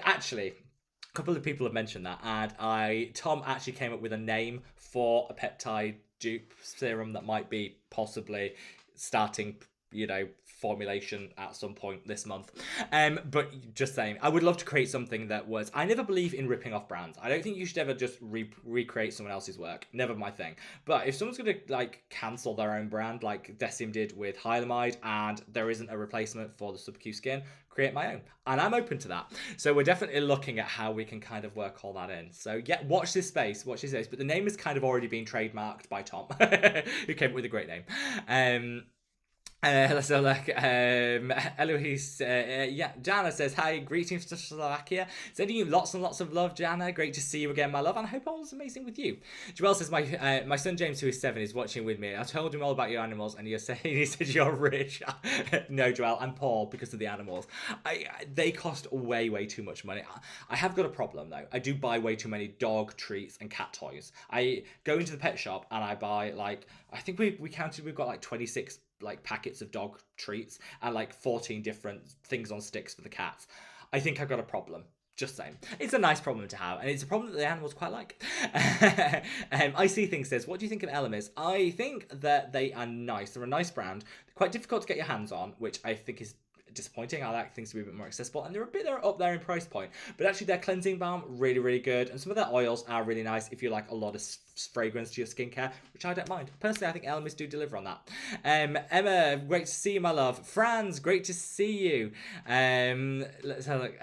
couple of people have mentioned that, and Tom actually came up with a name for a peptide dupe serum that might be possibly starting, you know, formulation at some point this month. But just saying, I would love to create something that was... I never believe in ripping off brands. I don't think you should ever just recreate someone else's work. Never my thing. But if someone's going to like cancel their own brand, like Decim did with Hylamide, and there isn't a replacement for the Sub-Q skin, create my own. And I'm open to that. So we're definitely looking at how we can kind of work all that in. So yeah, watch this space. But the name has kind of already been trademarked by Tom, who came up with a great name. Let's have a look. Eloise, Jana says, hi, greetings to Slovakia. Sending you lots and lots of love, Jana. Great to see you again, my love, and I hope all is amazing with you. Joelle says, my son James, who is 7, is watching with me. I told him all about your animals, and he said you're rich. No, Joelle, I'm poor because of the animals. They cost way, way too much money. I have got a problem, though. I do buy way too many dog treats and cat toys. I go into the pet shop, and I buy, like, I think we counted, we've got, like, 26 like packets of dog treats and like 14 different things on sticks for the cats. I think I've got a problem. Just saying. It's a nice problem to have, and it's a problem that the animals quite like. I See Things says, what do you think of Hylamide? I think that they are nice. They're a nice brand. They're quite difficult to get your hands on, which I think is disappointing. I like things to be a bit more accessible, and they're up there in price point. But actually, their cleansing balm, really, really good, and some of their oils are really nice if you like a lot of fragrance to your skincare, which I don't mind. Personally, I think Hylamide do deliver on that. Emma, great to see you, my love. Franz, great to see you. Let's have a look.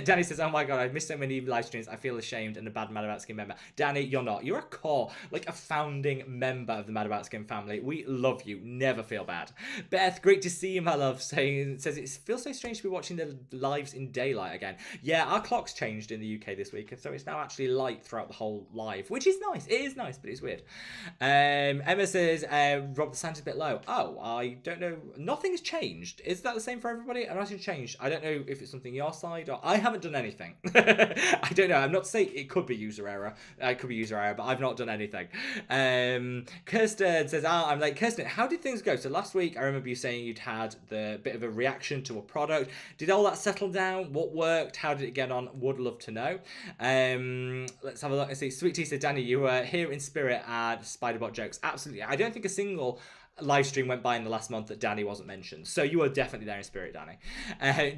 Danny says, oh my god, I've missed so many live streams. I feel ashamed and a bad Mad About Skin member. Danny, you're not. You're a core, like a founding member of the Mad About Skin family. We love you. Never feel bad. Beth, great to see you, my love. Saying and it says it feels so strange to be watching the lives in daylight again. Yeah, our clock's changed in the UK this week, and so it's now actually light throughout the whole live, which is nice. It is nice, but it's weird. Emma says, Rob, the sound is a bit low. Oh, I don't know. Nothing's changed. Is that the same for everybody? Nothing's changed. I don't know if it's something your side or I haven't done anything. I don't know. I'm not saying it could be user error. It could be user error, but I've not done anything. Kirsten says, I'm like, Kirsten, how did things go? So last week, I remember you saying you'd had the bit of a reaction to a product. Did all that settle down? What worked? How did it get on? Would love to know. Let's have a look and see. Sweet Tea said, Danny, you were here in spirit at Spiderbot jokes. Absolutely. I don't think a single live stream went by in the last month that Danny wasn't mentioned. So you are definitely there in spirit, Danny.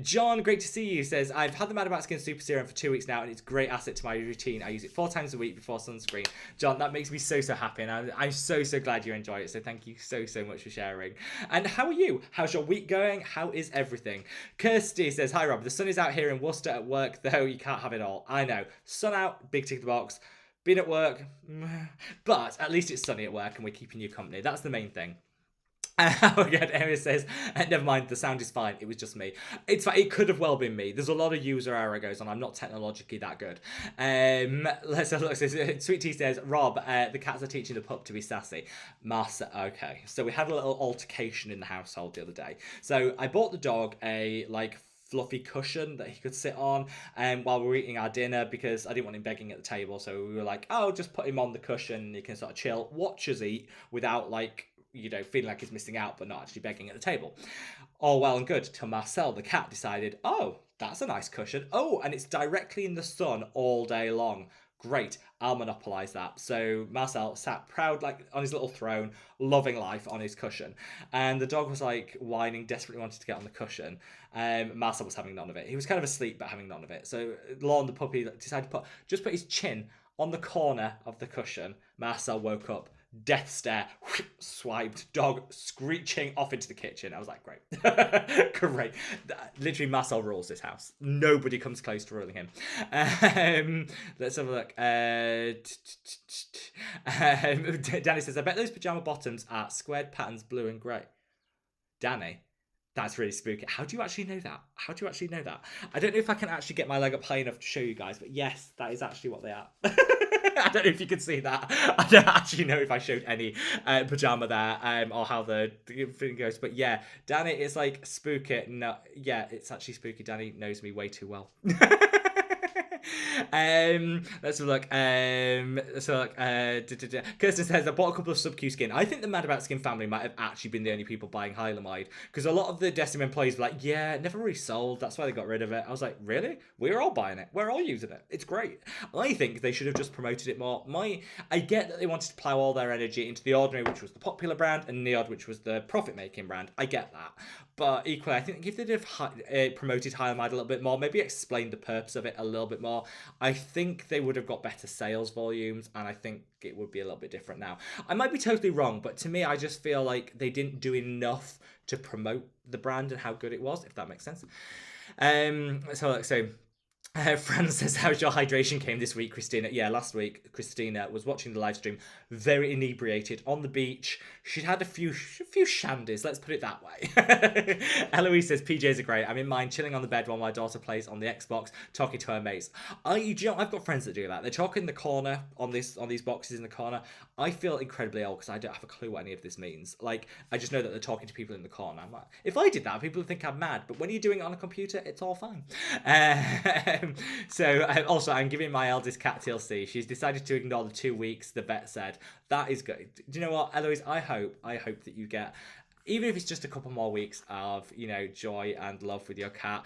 John, great to see you, says, I've had the Mad About Skin Super Serum for 2 weeks now, and it's a great asset to my routine. I use it 4 times a week before sunscreen. John, that makes me so happy, and I'm so glad you enjoy it. So thank you so much for sharing. And how are you? How's your week going? How is everything? Kirsty says, hi Rob, the sun is out here in Worcester at work, though you can't have it all. I know. Sun out, big tick the box. Been at work, but at least it's sunny at work and we're keeping you company. That's the main thing. Again, Area says, never mind, the sound is fine. It was just me. It's fine. It could have well been me. There's a lot of user error goes on. I'm not technologically that good. Let's have a look. Sweet Tea says, Rob, the cats are teaching the pup to be sassy. Martha, okay. So we had a little altercation in the household the other day. So I bought the dog a fluffy cushion that he could sit on while we were eating our dinner, because I didn't want him begging at the table. So we were like, oh, just put him on the cushion and he can sort of chill, watch us eat without feeling like he's missing out but not actually begging at the table. All well and good till Marcel, the cat, decided, oh, that's a nice cushion. Oh, and it's directly in the sun all day long. Great, I'll monopolise that. So Marcel sat proud on his little throne, loving life on his cushion. And the dog was whining, desperately wanted to get on the cushion. Marcel was having none of it. He was kind of asleep but having none of it. So Lorne, the puppy, decided to put his chin on the corner of the cushion. Marcel woke up. Death stare, swiped, dog screeching off into the kitchen. I was like, great. Great. Literally, Marcel rules this house. Nobody comes close to ruling him. Let's have a look. Danny says, I bet those pyjama bottoms are squared patterns, blue and grey. Danny, that's really spooky. How do you actually know that? I don't know if I can actually get my leg up high enough to show you guys, but yes, that is actually what they are. I don't know if you can see that. I don't actually know if I showed any pyjama there or how the thing goes. But yeah, Danny is spooky. No, yeah, it's actually spooky. Danny knows me way too well. Let's have a look. Kirsten says, I bought a couple of sub-Q skin. I think the Mad About Skin family might have actually been the only people buying Hylamide, because a lot of the Decim employees were like, yeah, it never really sold. That's why they got rid of it. I was like, really? We're all buying it. We're all using it. It's great. I think they should have just promoted it more. I get that they wanted to plow all their energy into The Ordinary, which was the popular brand, and Neod, which was the profit-making brand. I get that. But equally, I think if they'd have promoted Hylamide a little bit more, maybe explained the purpose of it a little bit more, I think they would have got better sales volumes, and I think it would be a little bit different now. I might be totally wrong, but to me, I just feel like they didn't do enough to promote the brand and how good it was, if that makes sense. So Fran says, how's your hydration came this week, Christina? Yeah, last week, Christina was watching the live stream, very inebriated, on the beach. She'd had a few shandies, let's put it that way. Eloise says, PJs are great. I'm in mine, chilling on the bed while my daughter plays on the Xbox, talking to her mates. I've got friends that do that. They talk in the corner, on these boxes in the corner. I feel incredibly old because I don't have a clue what any of this means. I just know that they're talking to people in the corner. I'm like, if I did that, people would think I'm mad. But when you're doing it on a computer, it's all fine. Also, I'm giving my eldest cat TLC. She's decided to ignore the 2 weeks, the vet said. That is good. Do you know what, Eloise? I hope that you get, even if it's just a couple more weeks of, joy and love with your cat.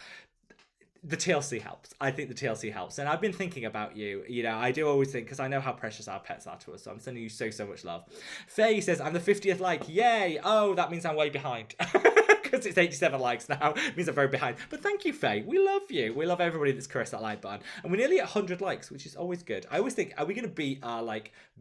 The TLC helps. I think the TLC helps. And I've been thinking about you. I do always think, because I know how precious our pets are to us. So I'm sending you so much love. Faye says, I'm the 50th like. Yay. Oh, that means I'm way behind. Because it's 87 likes now. It means I'm very behind. But thank you, Faye. We love you. We love everybody that's caressed that like button. And we're nearly at 100 likes, which is always good. I always think, are we going to beat our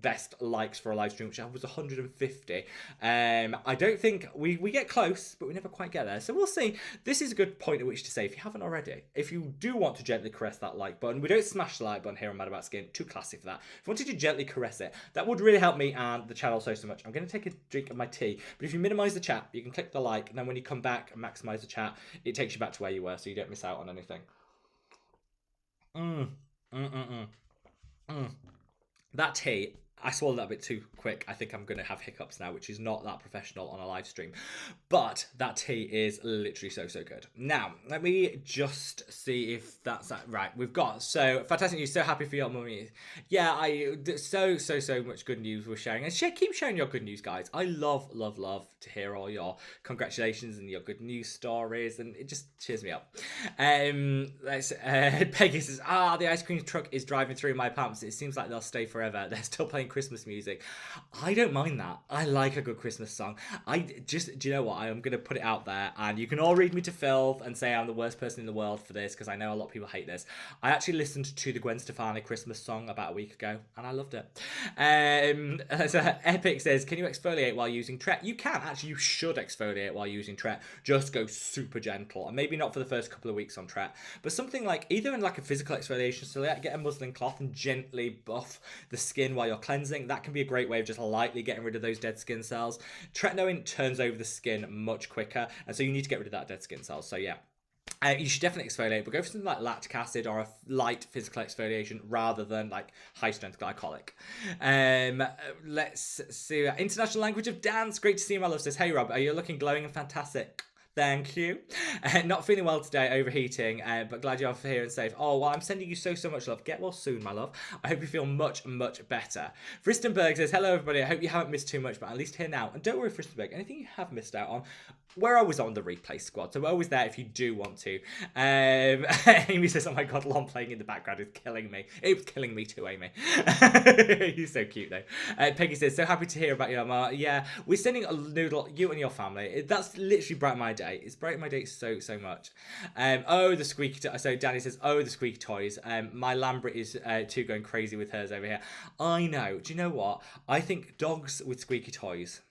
best likes for a live stream, which was 150? I don't think we get close, but we never quite get there. So we'll see. This is a good point at which to say, if you haven't already, if you do want to gently caress that like button, we don't smash the like button here on Mad About Skin, too classy for that. If you wanted to gently caress it, that would really help me and the channel so much. I'm going to take a drink of my tea, but if you minimize the chat, you can click the like, and then when you come come back and maximize the chat, it takes you back to where you were, so you don't miss out on anything. That tea, I swallowed that a bit too quick. I think I'm going to have hiccups now, which is not that professional on a live stream. But that tea is literally so, so good. Now, let me just see if that's that. Right, we've got, so, fantastic news. So happy for your mummy. Yeah, so much good news we're sharing. And keep sharing your good news, guys. I love to hear all your congratulations and your good news stories. And it just cheers me up. Peggy says, the ice cream truck is driving through my pumps. It seems like they'll stay forever. They're still playing Christmas music. I don't mind that. I like a good Christmas song. Do you know what? I am going to put it out there, and you can all read me to filth and say I'm the worst person in the world for this, because I know a lot of people hate this. I actually listened to the Gwen Stefani Christmas song about a week ago, and I loved it. So Epic says, can you exfoliate while using Tret? You can. Actually, you should exfoliate while using Tret. Just go super gentle, and maybe not for the first couple of weeks on Tret, but something like either in like a physical exfoliation, so get a muslin cloth and gently buff the skin while you're cleansing. That can be a great way of just lightly getting rid of those dead skin cells. Tretinoin turns over the skin much quicker, and so you need to get rid of that dead skin cells. So yeah, you should definitely exfoliate, but go for something like lactic acid or a light physical exfoliation rather than like high strength glycolic. Let's see. International language of dance. Great to see you, my love. Says, hey Rob, are you looking glowing and fantastic? Thank you. Not feeling well today, overheating, but glad you're here and safe. Oh, well, I'm sending you so much love. Get well soon, my love. I hope you feel much better. Fristenberg says, hello, everybody. I hope you haven't missed too much, but at least here now. And don't worry, Fristenberg, anything you have missed out on, we're always on the replay squad, so we're always there if you do want to. Amy says, oh my God, Lon playing in the background is killing me. It was killing me too, Amy. He's so cute, though. Peggy says, so happy to hear about your mama. Yeah, we're sending a noodle, you and your family. That's literally brightened my day. It's brightened my day so much. Oh, the squeaky so Danny says, oh, the squeaky toys. My Lambert is too going crazy with hers over here. I know. Do you know what? I think dogs with squeaky toys,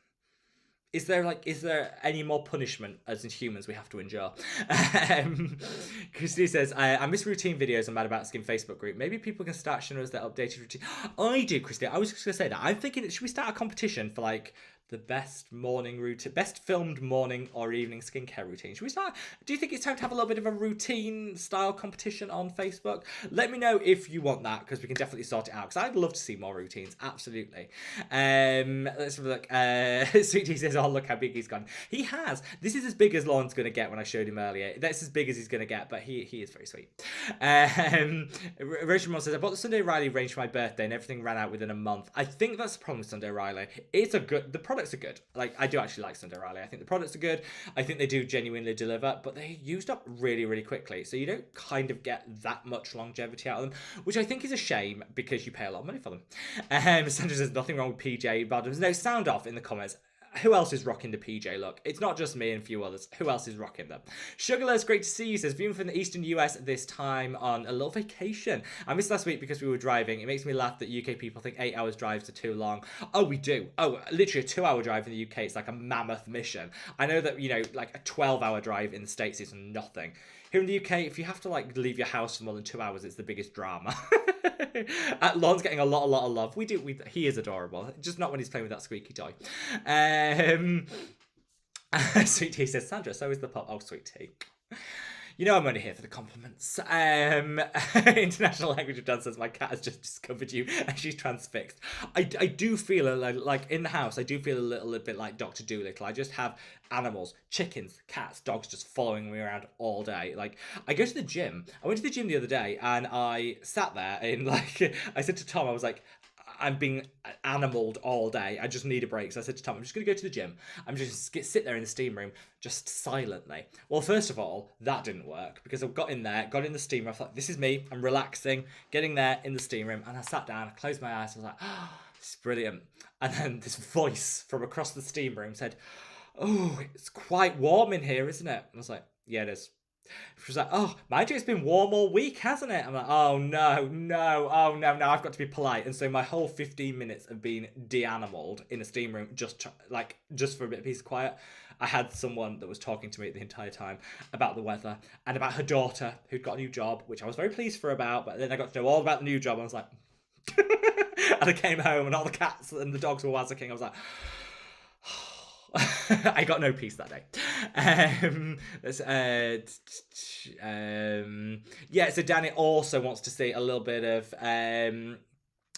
is there any more punishment as in humans we have to endure? Christy says, I miss routine videos on Mad About Skin Facebook group. Maybe people can start showing us their updated routine. I do, Christy. I was just going to say that. I'm thinking, should we start a competition for like the best morning routine, best filmed morning or evening skincare routine? Should we start? Do you think it's time to have a little bit of a routine style competition on Facebook? Let me know if you want that, because we can definitely sort it out, because I'd love to see more routines. Absolutely. Let's have a look. Sweetie says, oh, look how big he's gone. He has. This is as big as Lon's going to get when I showed him earlier. That's as big as he's going to get, but he is very sweet. Rachel says, I bought the Sunday Riley range for my birthday and everything ran out within a month. I think that's the problem with Sunday Riley. The products are good. Like, I do actually like Sunday Riley. I think the products are good. I think they do genuinely deliver, but they used up really quickly, so you don't kind of get that much longevity out of them, which I think is a shame because you pay a lot of money for them. Sandra says, nothing wrong with PJ bottoms. No, sound off in the comments. Who else is rocking the PJ look? It's not just me and a few others. Who else is rocking them? Sugarless, great to see you. Says, viewing from the eastern US this time on a little vacation. I missed last week because we were driving. It makes me laugh that UK people think 8 hours drives are too long. Oh, we do. Oh, literally a 2-hour drive in the UK. It's like a mammoth mission. I know that, you know, like a 12-hour drive in the States is nothing. Here in the UK, if you have to like leave your house for more than 2 hours, it's the biggest drama. Lon's getting a lot of love. He is adorable, just not when he's playing with that squeaky toy. Sweet Tea says, Sandra, so is the pop. Oh, Sweet Tea. You know I'm only here for the compliments. International language of dance says, my cat has just discovered you and she's transfixed. I do feel like in the house, I do feel a little bit like Dr. Dolittle. I just have animals, chickens, cats, dogs just following me around all day. Like, I go to the gym. I went to the gym the other day and I sat there and like, I said to Tom, I was like, I'm being animaled all day. I just need a break. So I said to Tom, I'm just going to go to the gym. I'm just going to sit there in the steam room, just silently. Well, first of all, that didn't work because I got in there, got in the steam room. I thought, this is me. I'm relaxing, getting there in the steam room. And I sat down, I closed my eyes. I was like, oh, this is brilliant. And then this voice from across the steam room said, oh, it's quite warm in here, isn't it? And I was like, yeah, it is. She was like, oh, mind you, it's been warm all week, hasn't it? I'm like, oh no, I've got to be polite. And so my whole 15 minutes of being de-animaled in a steam room, just for a bit of peace and quiet, I had someone that was talking to me the entire time about the weather and about her daughter who'd got a new job, which I was very pleased for about, but then I got to know all about the new job and I was like, and I came home and all the cats and the dogs were wazzicking. I was like, I got no peace that day. Yeah, so Danny also wants to see a little bit of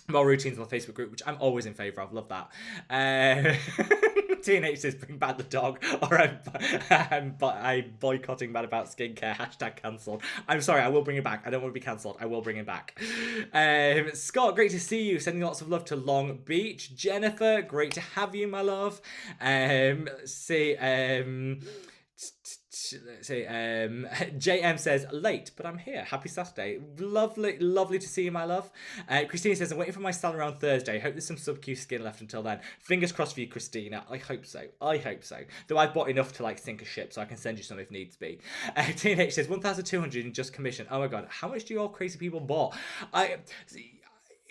more routines on the Facebook group, which I'm always in favour of. Love that. TNH says bring back the dog, or I'm boycotting Mad About Skincare, hashtag cancelled. I'm sorry, I will bring it back. I don't want to be cancelled. I will bring it back. Scott, great to see you. Sending lots of love to Long Beach. Jennifer, great to have you, my love. JM says late, but I'm here. Happy Saturday. Lovely to see you, my love. Christina says I'm waiting for my salary on Thursday. Hope there's some sub-Q skin left until then. Fingers crossed for you, Christina. I hope so. Though I've bought enough to like sink a ship, so I can send you some if needs be. TNH says 1,200 in just commission. Oh my god, how much do you all crazy people bought?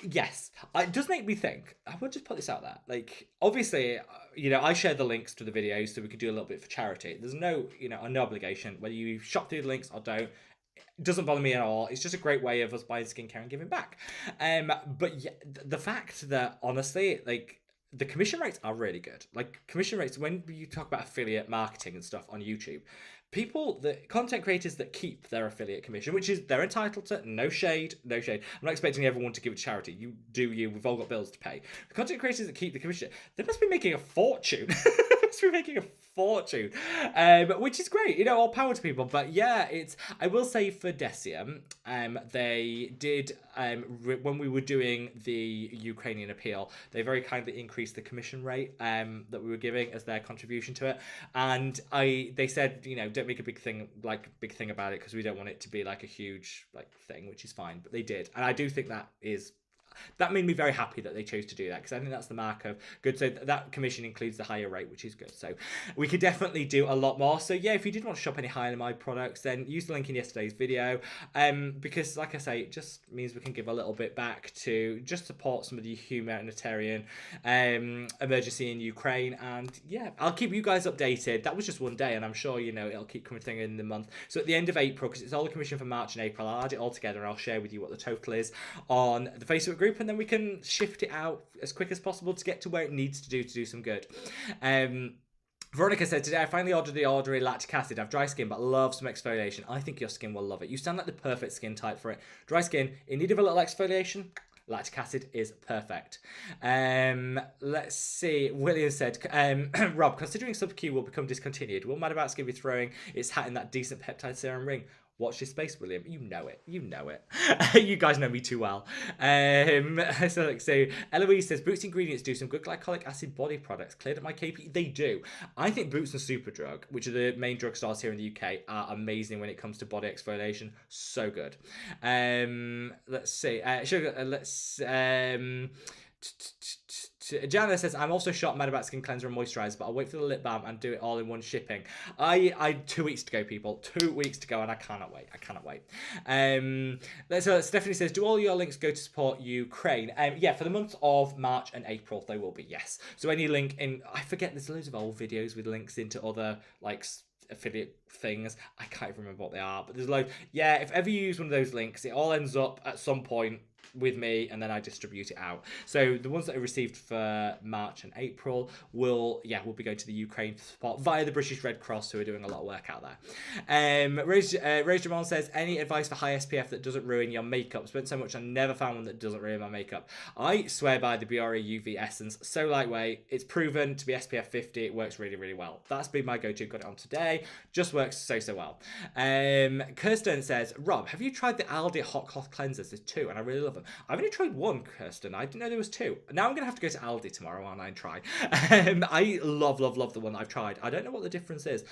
Yes, it does make me think. I will just put this out there. Like, obviously, I share the links to the videos so we could do a little bit for charity. There's no, no obligation whether you shop through the links or don't. It doesn't bother me at all. It's just a great way of us buying skincare and giving back. But yeah, the fact that honestly, like, the commission rates are really good. Like, commission rates, when you talk about affiliate marketing and stuff on YouTube, the content creators that keep their affiliate commission, which is they're entitled to, no shade. I'm not expecting everyone to give it to charity. You do you. We've all got bills to pay. The content creators that keep the commission, they must be making a fortune. Which is great. All power to people. But yeah, I will say for Decium, they did when we were doing the Ukrainian appeal, they very kindly increased the commission rate that we were giving as their contribution to it, and they said, don't make a big thing about it because we don't want it to be like a huge thing, which is fine, but they did, and I do think that made me very happy that they chose to do that, because I think that's the mark of good. So that commission includes the higher rate, which is good. So we could definitely do a lot more. So yeah, if you did want to shop any Hylamide products, then use the link in yesterday's video, because like I say, it just means we can give a little bit back to just support some of the humanitarian emergency in Ukraine. And yeah, I'll keep you guys updated. That was just one day, and I'm sure it'll keep coming thing in the month. So at the end of April, because it's all the commission for March and April, I'll add it all together and I'll share with you what the total is on the Facebook group, and then we can shift it out as quick as possible to get to where it needs to do some good. Veronica said, today I finally ordered the Ordinary lactic acid. I have dry skin but love some exfoliation. I think your skin will love it. You sound like the perfect skin type for it. Dry skin, in need of a little exfoliation, lactic acid is perfect. Let's see. William said, Rob, considering sub-Q will become discontinued, will Mad About Skin be throwing its hat in that decent peptide serum ring? Watch this space, William. You know it. You guys know me too well. So Eloise says, Boots Ingredients do some good glycolic acid body products. Cleared up my KP. They do. I think Boots and Superdrug, which are the main drugstores here in the UK, are amazing when it comes to body exfoliation. So good. Let's see. Jana says, I'm also shot Mad About Skin Cleanser and Moisturizer, but I'll wait for the lip balm and do it all in one shipping. I 2 weeks to go, people. 2 weeks to go, and I cannot wait. So Stephanie says, do all your links go to support Ukraine? Yeah, for the months of March and April, they will be, yes. So any link in, I forget, there's loads of old videos with links into other, affiliate things. I can't even remember what they are, but there's loads. Yeah, if ever you use one of those links, it all ends up at some point with me, and then I distribute it out. So the ones that I received for March and April will be going to the Ukraine support via the British Red Cross, who are doing a lot of work out there. Rose Jamon says, any advice for high SPF that doesn't ruin your makeup? Spent so much, I never found one that doesn't ruin my makeup. I swear by the Biore UV Essence. So lightweight, it's proven to be SPF 50. It works really, really well. That's been my go-to. Got it on today. Just works so well. Kirsten says, Rob, have you tried the Aldi hot cloth cleansers? There's 2 and I really love them. I've only tried 1, Kirsten. I didn't know there was 2. Now I'm going to have to go to Aldi tomorrow and try. I love the one that I've tried. I don't know what the difference is.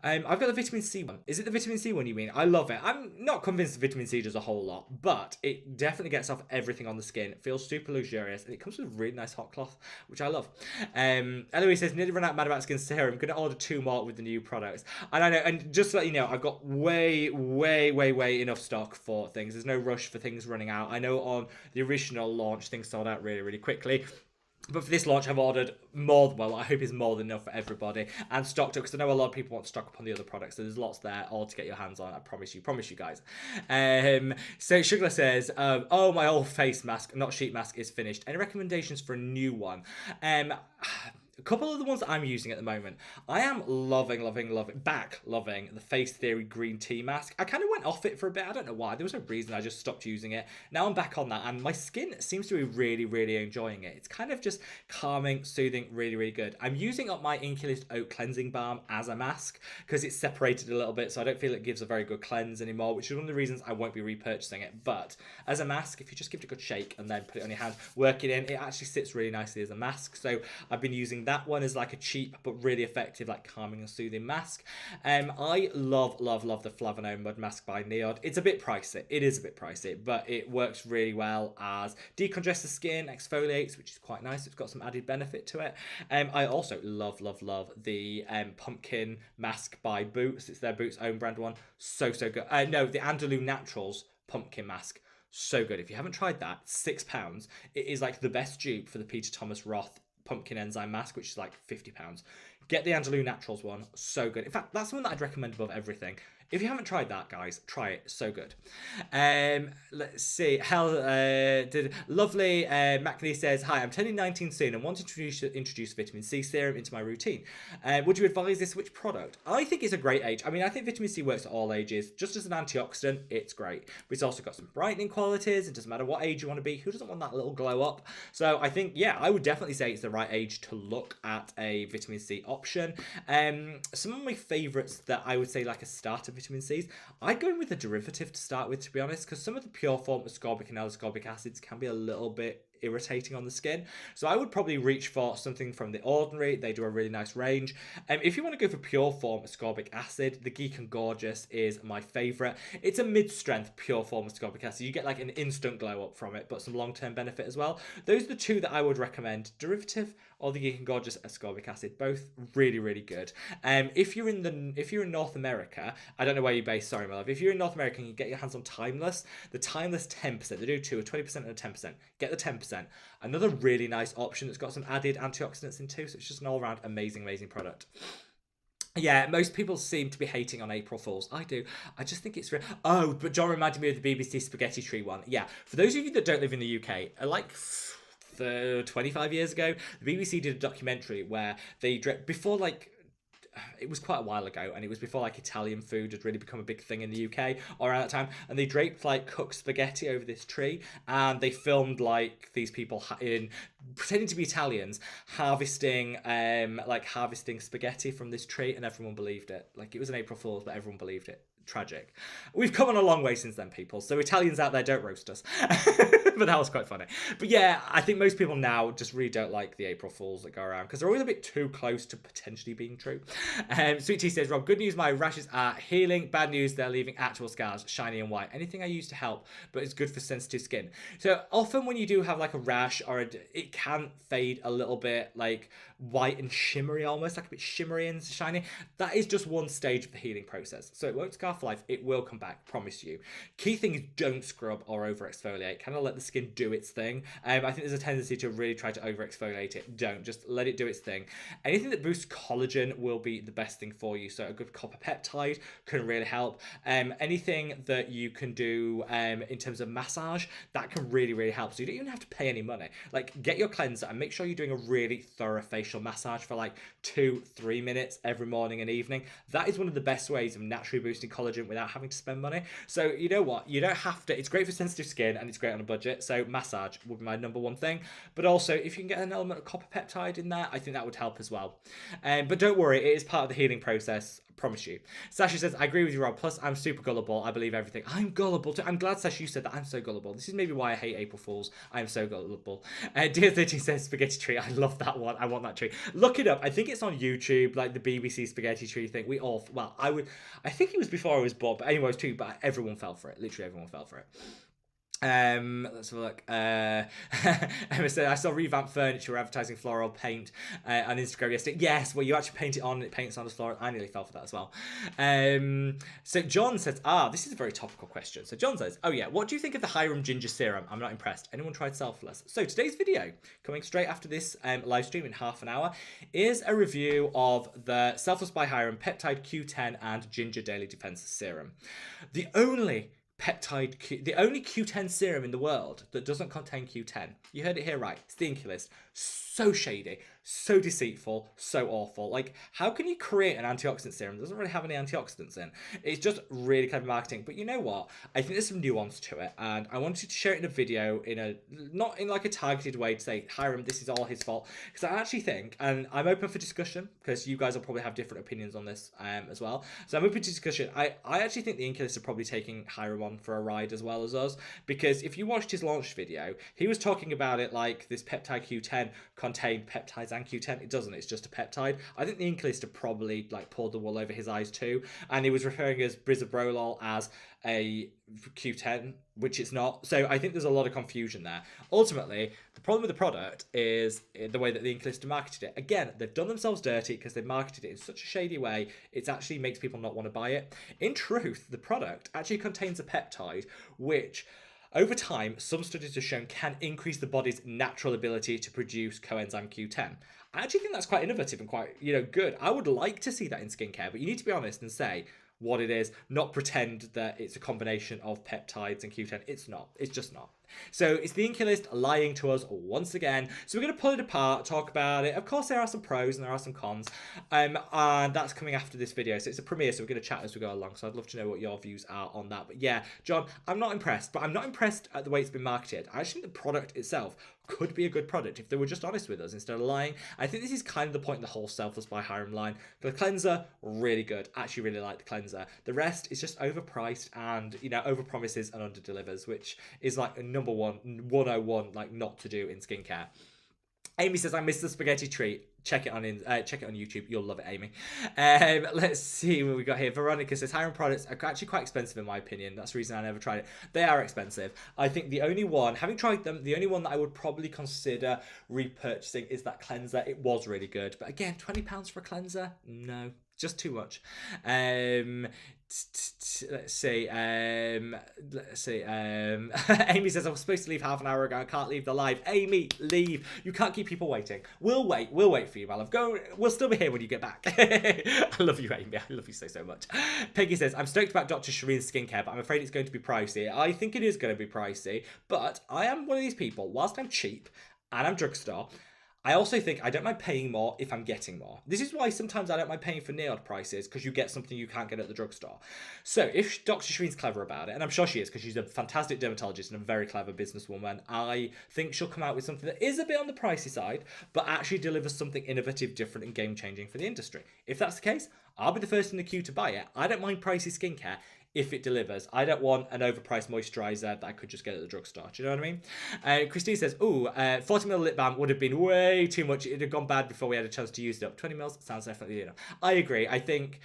I've got the vitamin C one. Is it the vitamin C one you mean? I love it. I'm not convinced the vitamin C does a whole lot, but it definitely gets off everything on the skin. It feels super luxurious, and it comes with really nice hot cloth, which I love. Eloise says, nearly run out of Mad About Skin serum. I'm going to order 2 more with the new products. And I know, and just to let you know, I've got way enough stock for things. There's no rush for things running out. I know on the original launch, things sold out really, really quickly. But for this launch, I've ordered I hope is more than enough for everybody, and stocked up, because I know a lot of people want to stock up on the other products, so there's lots there all to get your hands on. I promise you guys. So Sugar says, oh, my old face mask, not sheet mask, is finished. Any recommendations for a new one? A couple of the ones that I'm using at the moment. I am loving the Face Theory green tea mask. I kind of went off it for a bit. I don't know why. There was no reason. I just stopped using it. Now I'm back on that, and my skin seems to be really enjoying it. It's kind of just calming, soothing, really good. I'm using up my Inculist Oat Cleansing Balm as a mask because it's separated a little bit, so I don't feel it gives a very good cleanse anymore, which is one of the reasons I won't be repurchasing it. But as a mask, if you just give it a good shake and then put it on your hand, work it in, it actually sits really nicely as a mask. So I've been using that one as like a cheap but really effective, like calming and soothing mask. I love the Flavanome Mud Mask by Neod. It's a bit pricey. It is a bit pricey, but it works really well as decongest the skin, exfoliates, which is quite nice. It's got some added benefit to it. I also love the pumpkin mask by Boots. It's their Boots own brand one. So good. No, the Andalou Naturals pumpkin mask. So good. If you haven't tried that, £6. It is like the best dupe for the Peter Thomas Roth pumpkin enzyme mask, which is like £50. Get the Andalou Naturals one. So good. In fact, that's the one that I'd recommend above everything. If you haven't tried that, guys, try it. So good. Let's see. Lovely Macney says, hi, I'm turning 19 soon and want to introduce vitamin C serum into my routine. Would you advise this switch product? I think it's a great age. I mean, I think vitamin C works at all ages. Just as an antioxidant, it's great. But it's also got some brightening qualities. It doesn't matter what age you want to be. Who doesn't want that little glow up? So I think, yeah, I would definitely say it's the right age to look at a vitamin C option. Some of my favourites that I would say like a starter vitamin C's, I'd go in with a derivative to start with, to be honest, because some of the pure form ascorbic and L-ascorbic acids can be a little bit irritating on the skin. So I would probably reach for something from The Ordinary. They do a really nice range. If you want to go for pure form ascorbic acid, the Geek and Gorgeous is my favourite. It's a mid-strength pure form ascorbic acid. You get like an instant glow up from it, but some long-term benefit as well. Those are the two that I would recommend. Derivative or the Geek and Gorgeous ascorbic acid, both really good. If you're in North America, I don't know where you're based, sorry my love. If you're in North America and you get your hands on Timeless, the Timeless 10%, they do two, a 20% and a 10%. Get the 10%. Another really nice option that's got some added antioxidants in too, so it's just an all-round amazing product. Yeah, most people seem to be hating on April Fools. I do. I just think it's real. Oh, but John reminded me of the BBC Spaghetti Tree one. Yeah, for those of you that don't live in the UK, like 25 years ago, the BBC did a documentary where they, before like, it was quite a while ago, and it was before like Italian food had really become a big thing in the UK or around that time, and they draped like cooked spaghetti over this tree, and they filmed like these people pretending to be Italians harvesting spaghetti from this tree, and everyone believed it. Like, it was an April Fool's, but everyone believed it. Tragic. We've come on a long way since then, people, so Italians out there, don't roast us. But that was quite funny. But yeah, I think most people now just really don't like the April Fools that go around because they're always a bit too close to potentially being true. Sweet Tea says, Rob, good news, my rashes are healing. Bad news, they're leaving actual scars, shiny and white. Anything I use to help, but it's good for sensitive skin. So often when you do have like a rash or it can fade a little bit like white and shimmery, almost like a bit shimmery and shiny. That is just one stage of the healing process. So it won't scar for life. It will come back, promise you. Key thing is don't scrub or over exfoliate. Kind of let the skin do its thing. I think there's a tendency to really try to over exfoliate it. Don't, just let it do its thing. Anything that boosts collagen will be the best thing for you. So a good copper peptide can really help. Anything that you can do in terms of massage, that can really help. So you don't even have to pay any money. Like, get your cleanser and make sure you're doing a really thorough facial massage for like 2-3 minutes every morning and evening. That is one of the best ways of naturally boosting collagen without having to spend money. So you know what, you don't have to. It's great for sensitive skin and it's great on a budget, so massage would be my number one thing. But also, if you can get an element of copper peptide in there, I think that would help as well. But don't worry, it is part of the healing process, I promise you. Sasha says, I agree with you, Rob, plus I'm super gullible, I believe everything. I'm gullible too. I'm glad, Sasha, you said that. I'm so gullible. This is maybe why I hate April Fools. I am so gullible. Dear 13 says, spaghetti tree. I love that one. I want that tree. Look it up. I think it's on YouTube, like the BBC spaghetti tree thing. I think it was before I was born, but anyway, it was true, but everyone fell for it. Literally everyone fell for it. Let's have a look. Emma said, I saw revamped furniture advertising floral paint on Instagram yesterday. Yes, well, you actually paint it on, it paints on as floral. I nearly fell for that as well. So John says, this is a very topical question. So John says, oh yeah, what do you think of the Hyram ginger serum? I'm not impressed. Anyone tried Selfless? So today's video, coming straight after this live stream in half an hour, is a review of the Selfless by Hyram Peptide Q10 and Ginger Daily Defense Serum. The only the only Q10 serum in the world that doesn't contain Q10. You heard it here right. It's the Inculist. So shady, so deceitful, so awful. Like, how can you create an antioxidant serum that doesn't really have any antioxidants in? It's just really clever marketing. But you know what? I think there's some nuance to it, and I wanted to share it in a video not in like a targeted way to say, Hiram, this is all his fault. Because I actually think, and I'm open for discussion, because you guys will probably have different opinions on this as well. So I'm open to discussion. I actually think the Inculist are probably taking Hiram on for a ride as well as us, because if you watched his launch video, he was talking about it like this peptide Q10 contained peptides and Q10. It doesn't. It's just a peptide. I think the Inculist have probably like pulled the wool over his eyes too, and he was referring as bisoprolol as a Q10, which it's not. So I think there's a lot of confusion there. Ultimately, the problem with the product is the way that the Inculist marketed it. Again, they've done themselves dirty because they marketed it in such a shady way. It actually makes people not want to buy it. In truth, the product actually contains a peptide which, over time, some studies have shown can increase the body's natural ability to produce coenzyme Q10. I actually think that's quite innovative and quite, good. I would like to see that in skincare, but you need to be honest and say what it is, not pretend that it's a combination of peptides and Q10. It's not. It's just not. So it's the Inculist lying to us once again. So we're going to pull it apart, talk about it. Of course, there are some pros and there are some cons. And that's coming after this video. So it's a premiere, so we're going to chat as we go along. So I'd love to know what your views are on that. But yeah, John, I'm not impressed. But I'm not impressed at the way it's been marketed. I actually think the product itself could be a good product if they were just honest with us instead of lying. I think this is kind of the point of the whole Selfless by Hiram line. The cleanser, really good. Actually really like the cleanser. The rest is just overpriced and, overpromises and underdelivers, which is like number 101, like not to do in skincare. Amy says, I missed the spaghetti treat. Check it on YouTube. You'll love it, Amy. Let's see what we got here. Veronica says, Hiram products are actually quite expensive in my opinion. That's the reason I never tried it. They are expensive. I think the only one, having tried them, the only one that I would probably consider repurchasing is that cleanser. It was really good. But again, £20 for a cleanser? No. Just too much. Let's see. Amy says, I was supposed to leave half an hour ago. I can't leave the live. Amy, leave. You can't keep people waiting. We'll wait for you, my love. We'll still be here when you get back. I love you, Amy. I love you so much. Peggy says, I'm stoked about Dr. Shireen's skincare, but I'm afraid it's going to be pricey. I think it is going to be pricey, but I am one of these people, whilst I'm cheap and I'm drugstore, I also think I don't mind paying more if I'm getting more. This is why sometimes I don't mind paying for NIOD prices, because you get something you can't get at the drugstore. So if Dr. Shireen's clever about it, and I'm sure she is because she's a fantastic dermatologist and a very clever businesswoman, I think she'll come out with something that is a bit on the pricey side, but actually delivers something innovative, different, and game-changing for the industry. If that's the case, I'll be the first in the queue to buy it. I don't mind pricey skincare if it delivers. I don't want an overpriced moisturizer that I could just get at the drugstore. Do you know what I mean? Christine says, 40ml lip balm would have been way too much. It'd have gone bad before we had a chance to use it up. 20 mils sounds definitely enough. I agree. I think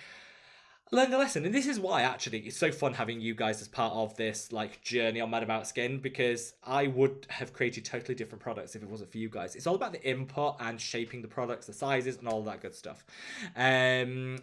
learn the lesson, and this is why actually it's so fun having you guys as part of this like journey on Mad About Skin, because I would have created totally different products if it wasn't for you guys. It's all about the input and shaping the products, the sizes, and all that good stuff. So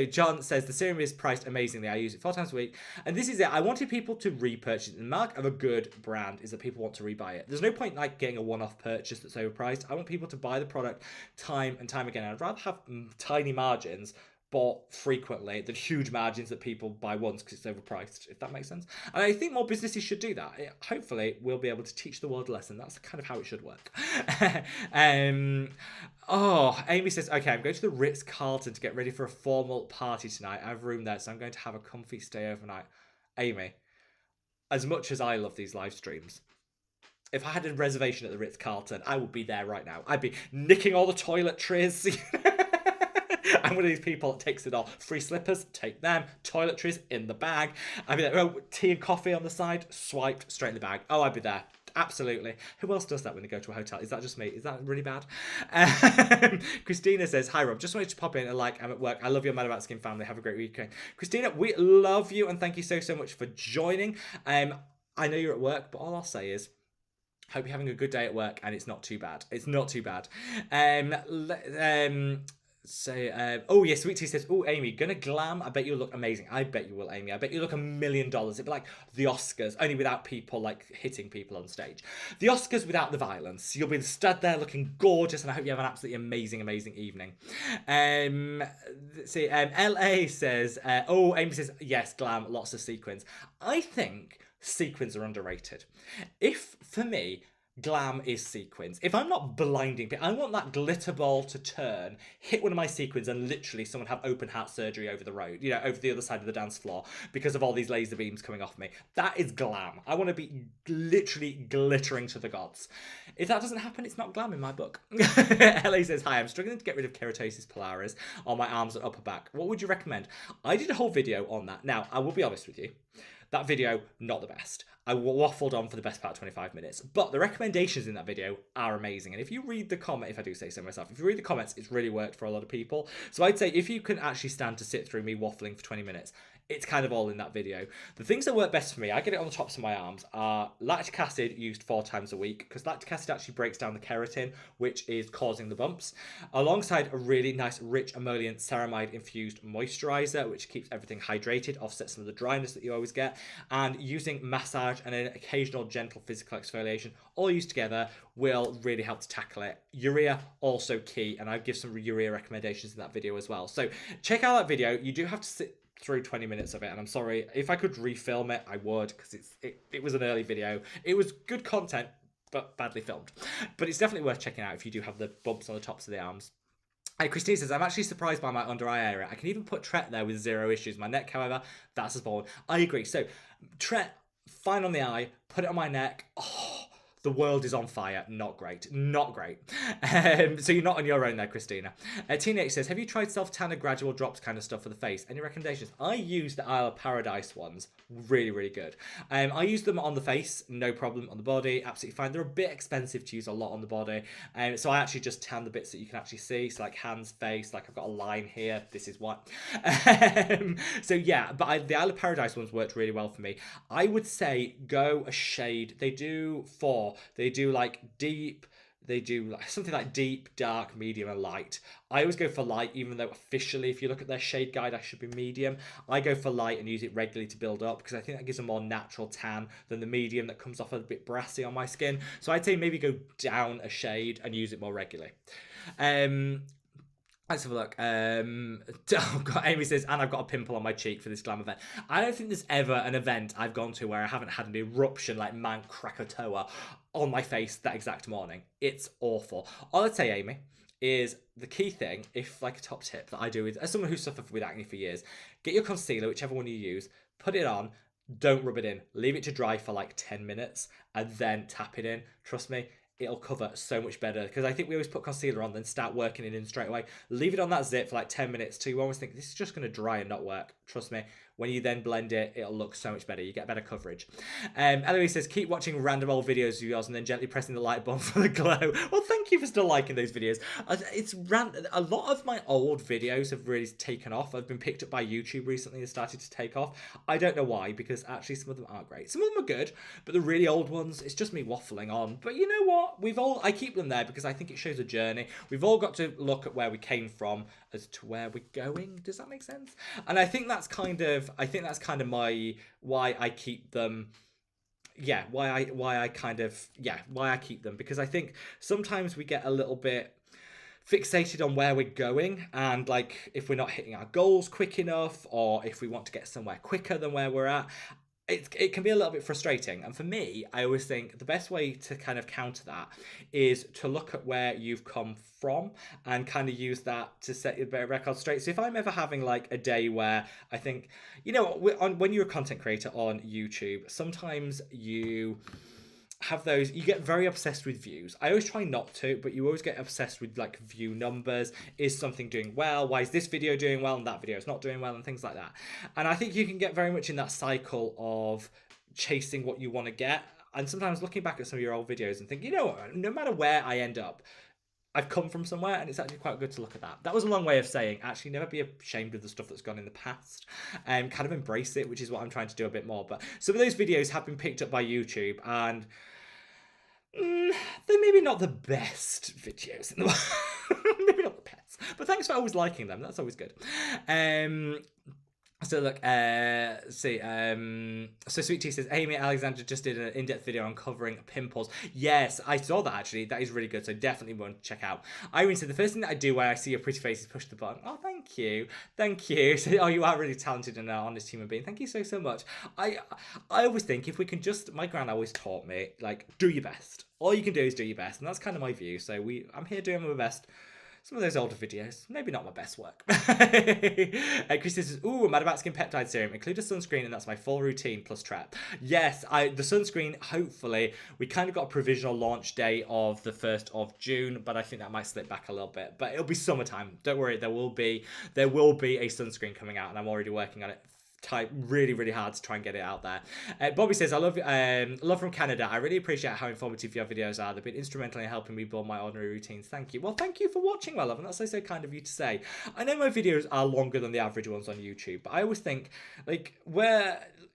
John says the serum is priced amazingly. I use it 4 times a week, and this is it. I wanted people to repurchase it. The mark of a good brand is that people want to rebuy it. There's no point like getting a one-off purchase that's overpriced. I want people to buy the product time and time again. I'd rather have tiny margins bought frequently than huge margins that people buy once because it's overpriced, if that makes sense. And I think more businesses should do that. Hopefully we'll be able to teach the world a lesson. That's kind of how it should work. Amy says, okay, I'm going to the Ritz-Carlton to get ready for a formal party tonight. I have a room there, so I'm going to have a comfy stay overnight. Amy, as much as I love these live streams, if I had a reservation at the Ritz-Carlton, I would be there right now. I'd be nicking all the toiletries. I'm one of these people that takes it all. Free slippers, take them. Toiletries in the bag. I'd be there. Tea and coffee on the side, swiped straight in the bag. I'd be there. Absolutely. Who else does that when they go to a hotel? Is that just me? Is that really bad? Christina says, hi Rob, just wanted to pop in and I'm at work. I love your Mad About Skin family. Have a great weekend. Christina, we love you and thank you so much for joining. I know you're at work, but all I'll say is, hope you're having a good day at work and it's not too bad. It's not too bad. So, oh yeah, Sweet Tea says, oh, Amy, gonna glam? I bet you'll look amazing. I bet you will, Amy. I bet you look $1 million. It'd be like the Oscars, only without people, like, hitting people on stage. The Oscars without the violence. You'll be stood there looking gorgeous, and I hope you have an absolutely amazing, amazing evening. LA says, oh, Amy says, yes, glam, lots of sequins. I think sequins are underrated. If, for me, glam is sequins. If I'm not blinding people, I want that glitter ball to turn, hit one of my sequins, and literally someone have open heart surgery over the road, you know, over the other side of the dance floor because of all these laser beams coming off me. That is glam. I want to be literally glittering to the gods. If that doesn't happen, it's not glam in my book. LA says, hi, I'm struggling to get rid of keratosis pilaris on my arms and upper back. What would you recommend? I did a whole video on that. Now, I will be honest with you. That video, not the best. I waffled on for the best part of 25 minutes. But the recommendations in that video are amazing. And if you read the comment, if I do say so myself, if you read the comments, it's really worked for a lot of people. So I'd say if you can actually stand to sit through me waffling for 20 minutes, it's kind of all in that video. The things that work best for me, I get it on the tops of my arms, are lactic acid used 4 times a week, because lactic acid actually breaks down the keratin, which is causing the bumps, alongside a really nice, rich emollient ceramide infused moisturizer, which keeps everything hydrated, offsets some of the dryness that you always get, and using massage and an occasional gentle physical exfoliation, all used together, will really help to tackle it. Urea, also key, and I give some urea recommendations in that video as well. So check out that video. You do have to sit through 20 minutes of it, and I'm sorry, if I could refilm it I would, because it was an early video. It was good content but badly filmed, but it's definitely worth checking out if you do have the bumps on the tops of the arms. Christine says, I'm actually surprised by my under eye area. I can even put Tret there with 0 issues. My neck, however, that's a small one. I agree. So Tret, fine on the eye, put it on my neck. Oh, the world is on fire. Not great. Not great. So you're not on your own there, Christina. Teenage says, have you tried self-tanner gradual drops kind of stuff for the face? Any recommendations? I use the Isle of Paradise ones. Really, really good. I use them on the face. No problem. On the body. Absolutely fine. They're a bit expensive to use a lot on the body. So I actually just tan the bits that you can actually see. So like hands, face. Like I've got a line here. This is what. So yeah, but the Isle of Paradise ones worked really well for me. I would say go a shade. They do like deep, they do like something like deep, dark, medium, and light. I always go for light, even though officially, if you look at their shade guide, I should be medium. I go for light and use it regularly to build up, because I think that gives a more natural tan than the medium that comes off a bit brassy on my skin. So I'd say maybe go down a shade and use it more regularly. Let's have a look. Oh God, Amy says, and I've got a pimple on my cheek for this glam event. I don't think there's ever an event I've gone to where I haven't had an eruption like Mount Krakatoa on my face that exact morning. It's awful. All I'd say, Amy, is the key thing, if like a top tip that I do with, as someone who's suffered with acne for years, get your concealer, whichever one you use, put it on, don't rub it in. Leave it to dry for like 10 minutes and then tap it in. Trust me, it'll cover so much better, because I think we always put concealer on then start working it in straight away. Leave it on that zit for like 10 minutes too. You always think this is just going to dry and not work. Trust me, when you then blend it, it'll look so much better. You get better coverage. Eloise says, keep watching random old videos of yours and then gently pressing the like button for the glow. Well, thank you for still liking those videos. A lot of my old videos have really taken off. I've been picked up by YouTube recently and started to take off. I don't know why, because actually some of them aren't great. Some of them are good, but the really old ones, it's just me waffling on. But you know what? I keep them there because I think it shows a journey. We've all got to look at where we came from as to where we're going. Does that make sense? And I think that's kind of why I keep them. Yeah, why I keep them, because I think sometimes we get a little bit fixated on where we're going, and like if we're not hitting our goals quick enough, or if we want to get somewhere quicker than where we're at, it can be a little bit frustrating. And for me, I always think the best way to kind of counter that is to look at where you've come from and kind of use that to set your record straight. So if I'm ever having like a day where I think, you know, when you're a content creator on YouTube, sometimes you have those, you get very obsessed with views. I always try not to, but you always get obsessed with like view numbers. Is something doing well? Why is this video doing well and that video is not doing well, and things like that. And I think you can get very much in that cycle of chasing what you want to get. And sometimes looking back at some of your old videos and think, you know what, no matter where I end up, I've come from somewhere, and it's actually quite good to look at that. That was a long way of saying, actually, never be ashamed of the stuff that's gone in the past, and kind of embrace it, which is what I'm trying to do a bit more. But some of those videos have been picked up by YouTube, and they're maybe not the best videos in the world. Maybe not the best. But thanks for always liking them. That's always good. So look, so Sweet Tea says, Amy Alexander just did an in-depth video on covering pimples. Yes, I saw that actually. That is really good, so definitely want to check out. Irene said, the first thing that I do when I see your pretty face is push the button. Oh, thank you. Thank you. So, oh, you are really talented and an honest human being. Thank you so, so much. I always think if we can just, my gran always taught me, like, do your best. All you can do is do your best, and that's kind of my view. So I'm here doing my best. Some of those older videos, maybe not my best work. Chris says, ooh, Mad About Skin Peptide Serum. Include a sunscreen and that's my full routine plus prep. Yes, the sunscreen, hopefully, we kind of got a provisional launch date of the 1st of June, but I think that might slip back a little bit. But it'll be summertime. Don't worry, there will be a sunscreen coming out and I'm already working on it. Type really hard to try and get it out there. Bobby says, I love from Canada. I really appreciate how informative your videos are. They've been instrumental in helping me build my ordinary routines. Thank you. Well, thank you for watching, my love, and that's so kind of you to say. I know my videos are longer than the average ones on YouTube, but I always think, like,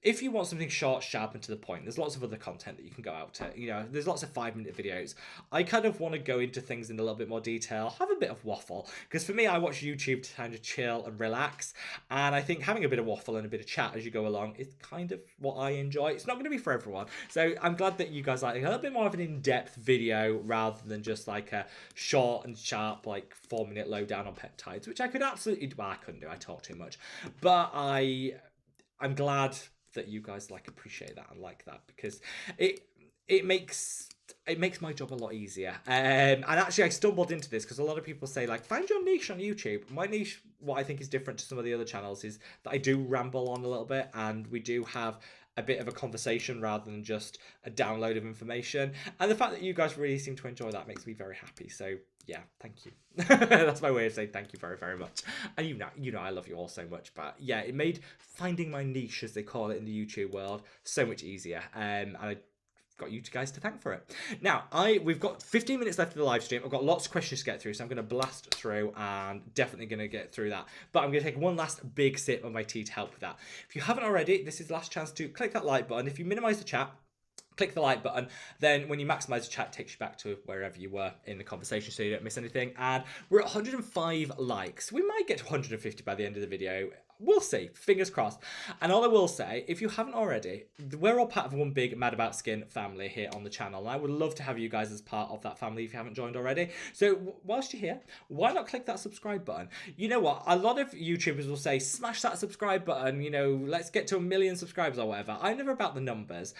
if you want something short, sharp, and to the point, there's lots of other content that you can go out to. You know, there's lots of 5-minute videos. I kind of want to go into things in a little bit more detail, have a bit of waffle, because for me, I watch YouTube to kind of chill and relax, and I think having a bit of waffle and a bit of chat as you go along is kind of what I enjoy. It's not going to be for everyone, so I'm glad that you guys like a little bit more of an in-depth video rather than just like a short and sharp, like 4-minute lowdown on peptides, which I could absolutely, well, I couldn't do. I talk too much, but I'm glad that you guys like appreciate that and like that, because it makes my job a lot easier. And actually I stumbled into this because a lot of people say, like, find your niche on YouTube. My niche, what I think is different to some of the other channels, is that I do ramble on a little bit and we do have a bit of a conversation rather than just a download of information. And the fact that you guys really seem to enjoy that makes me very happy. So yeah, thank you. That's my way of saying thank you very much. And you know I love you all so much, but yeah, it made finding my niche, as they call it in the YouTube world, so much easier. And I got you guys to thank for it. Now, we've got 15 minutes left of the live stream. I've got lots of questions to get through, so I'm going to blast through and definitely going to get through that. But I'm going to take one last big sip of my tea to help with that. If you haven't already, this is the last chance to click that like button. If you minimize the chat, click the like button. Then when you maximize the chat, it takes you back to wherever you were in the conversation so you don't miss anything. And we're at 105 likes. We might get to 150 by the end of the video. We'll see. Fingers crossed. And all I will say, if you haven't already, we're all part of one big Mad About Skin family here on the channel. And I would love to have you guys as part of that family if you haven't joined already. So whilst you're here, why not click that subscribe button? You know what? A lot of YouTubers will say, smash that subscribe button. You know, let's get to 1 million subscribers or whatever. I'm never about the numbers.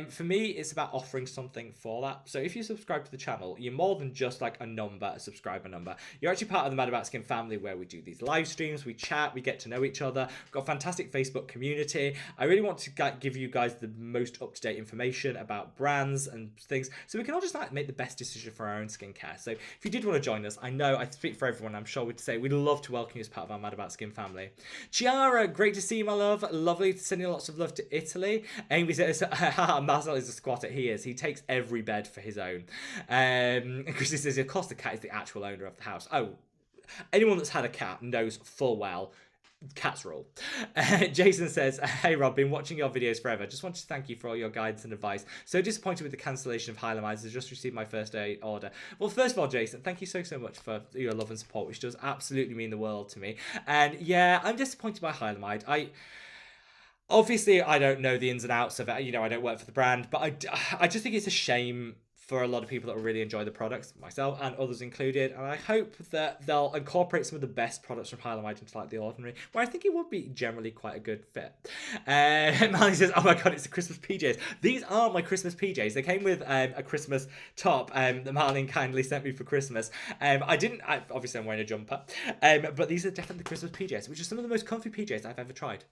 For me, it's about offering something for that. So if you subscribe to the channel, you're more than just like a number, a subscriber number. You're actually part of the Mad About Skin family, where we do these live streams, we chat, we get to know each other. We've got a fantastic Facebook community. I really want to give you guys the most up-to-date information about brands and things, so we can all just like make the best decision for our own skincare. So if you did want to join us, I know I speak for everyone, I'm sure we'd say we'd love to welcome you as part of our Mad About Skin family. Chiara, great to see you, my love. Lovely, sending lots of love to Italy. Amy says, Mazel is a squatter. He is. He takes every bed for his own. Chrissy says, of course the cat is the actual owner of the house. Oh, anyone that's had a cat knows full well cats rule. Jason says, hey Rob, been watching your videos forever. Just wanted to thank you for all your guidance and advice. So disappointed with the cancellation of Hylamide. I just received my first aid order. Well, first of all, Jason, thank you so much for your love and support, which does absolutely mean the world to me. And yeah, I'm disappointed by Hylamide. Obviously, I don't know the ins and outs of it. You know, I don't work for the brand, but I just think it's a shame for a lot of people that really enjoy the products, myself and others included, and I hope that they'll incorporate some of the best products from Hylamide into like The Ordinary, where I think it would be generally quite a good fit. Marley says, oh my god, it's the Christmas PJs. These are my Christmas PJs. They came with a Christmas top that Marlene kindly sent me for Christmas. Obviously I'm wearing a jumper, but these are definitely the Christmas PJs, which are some of the most comfy PJs I've ever tried.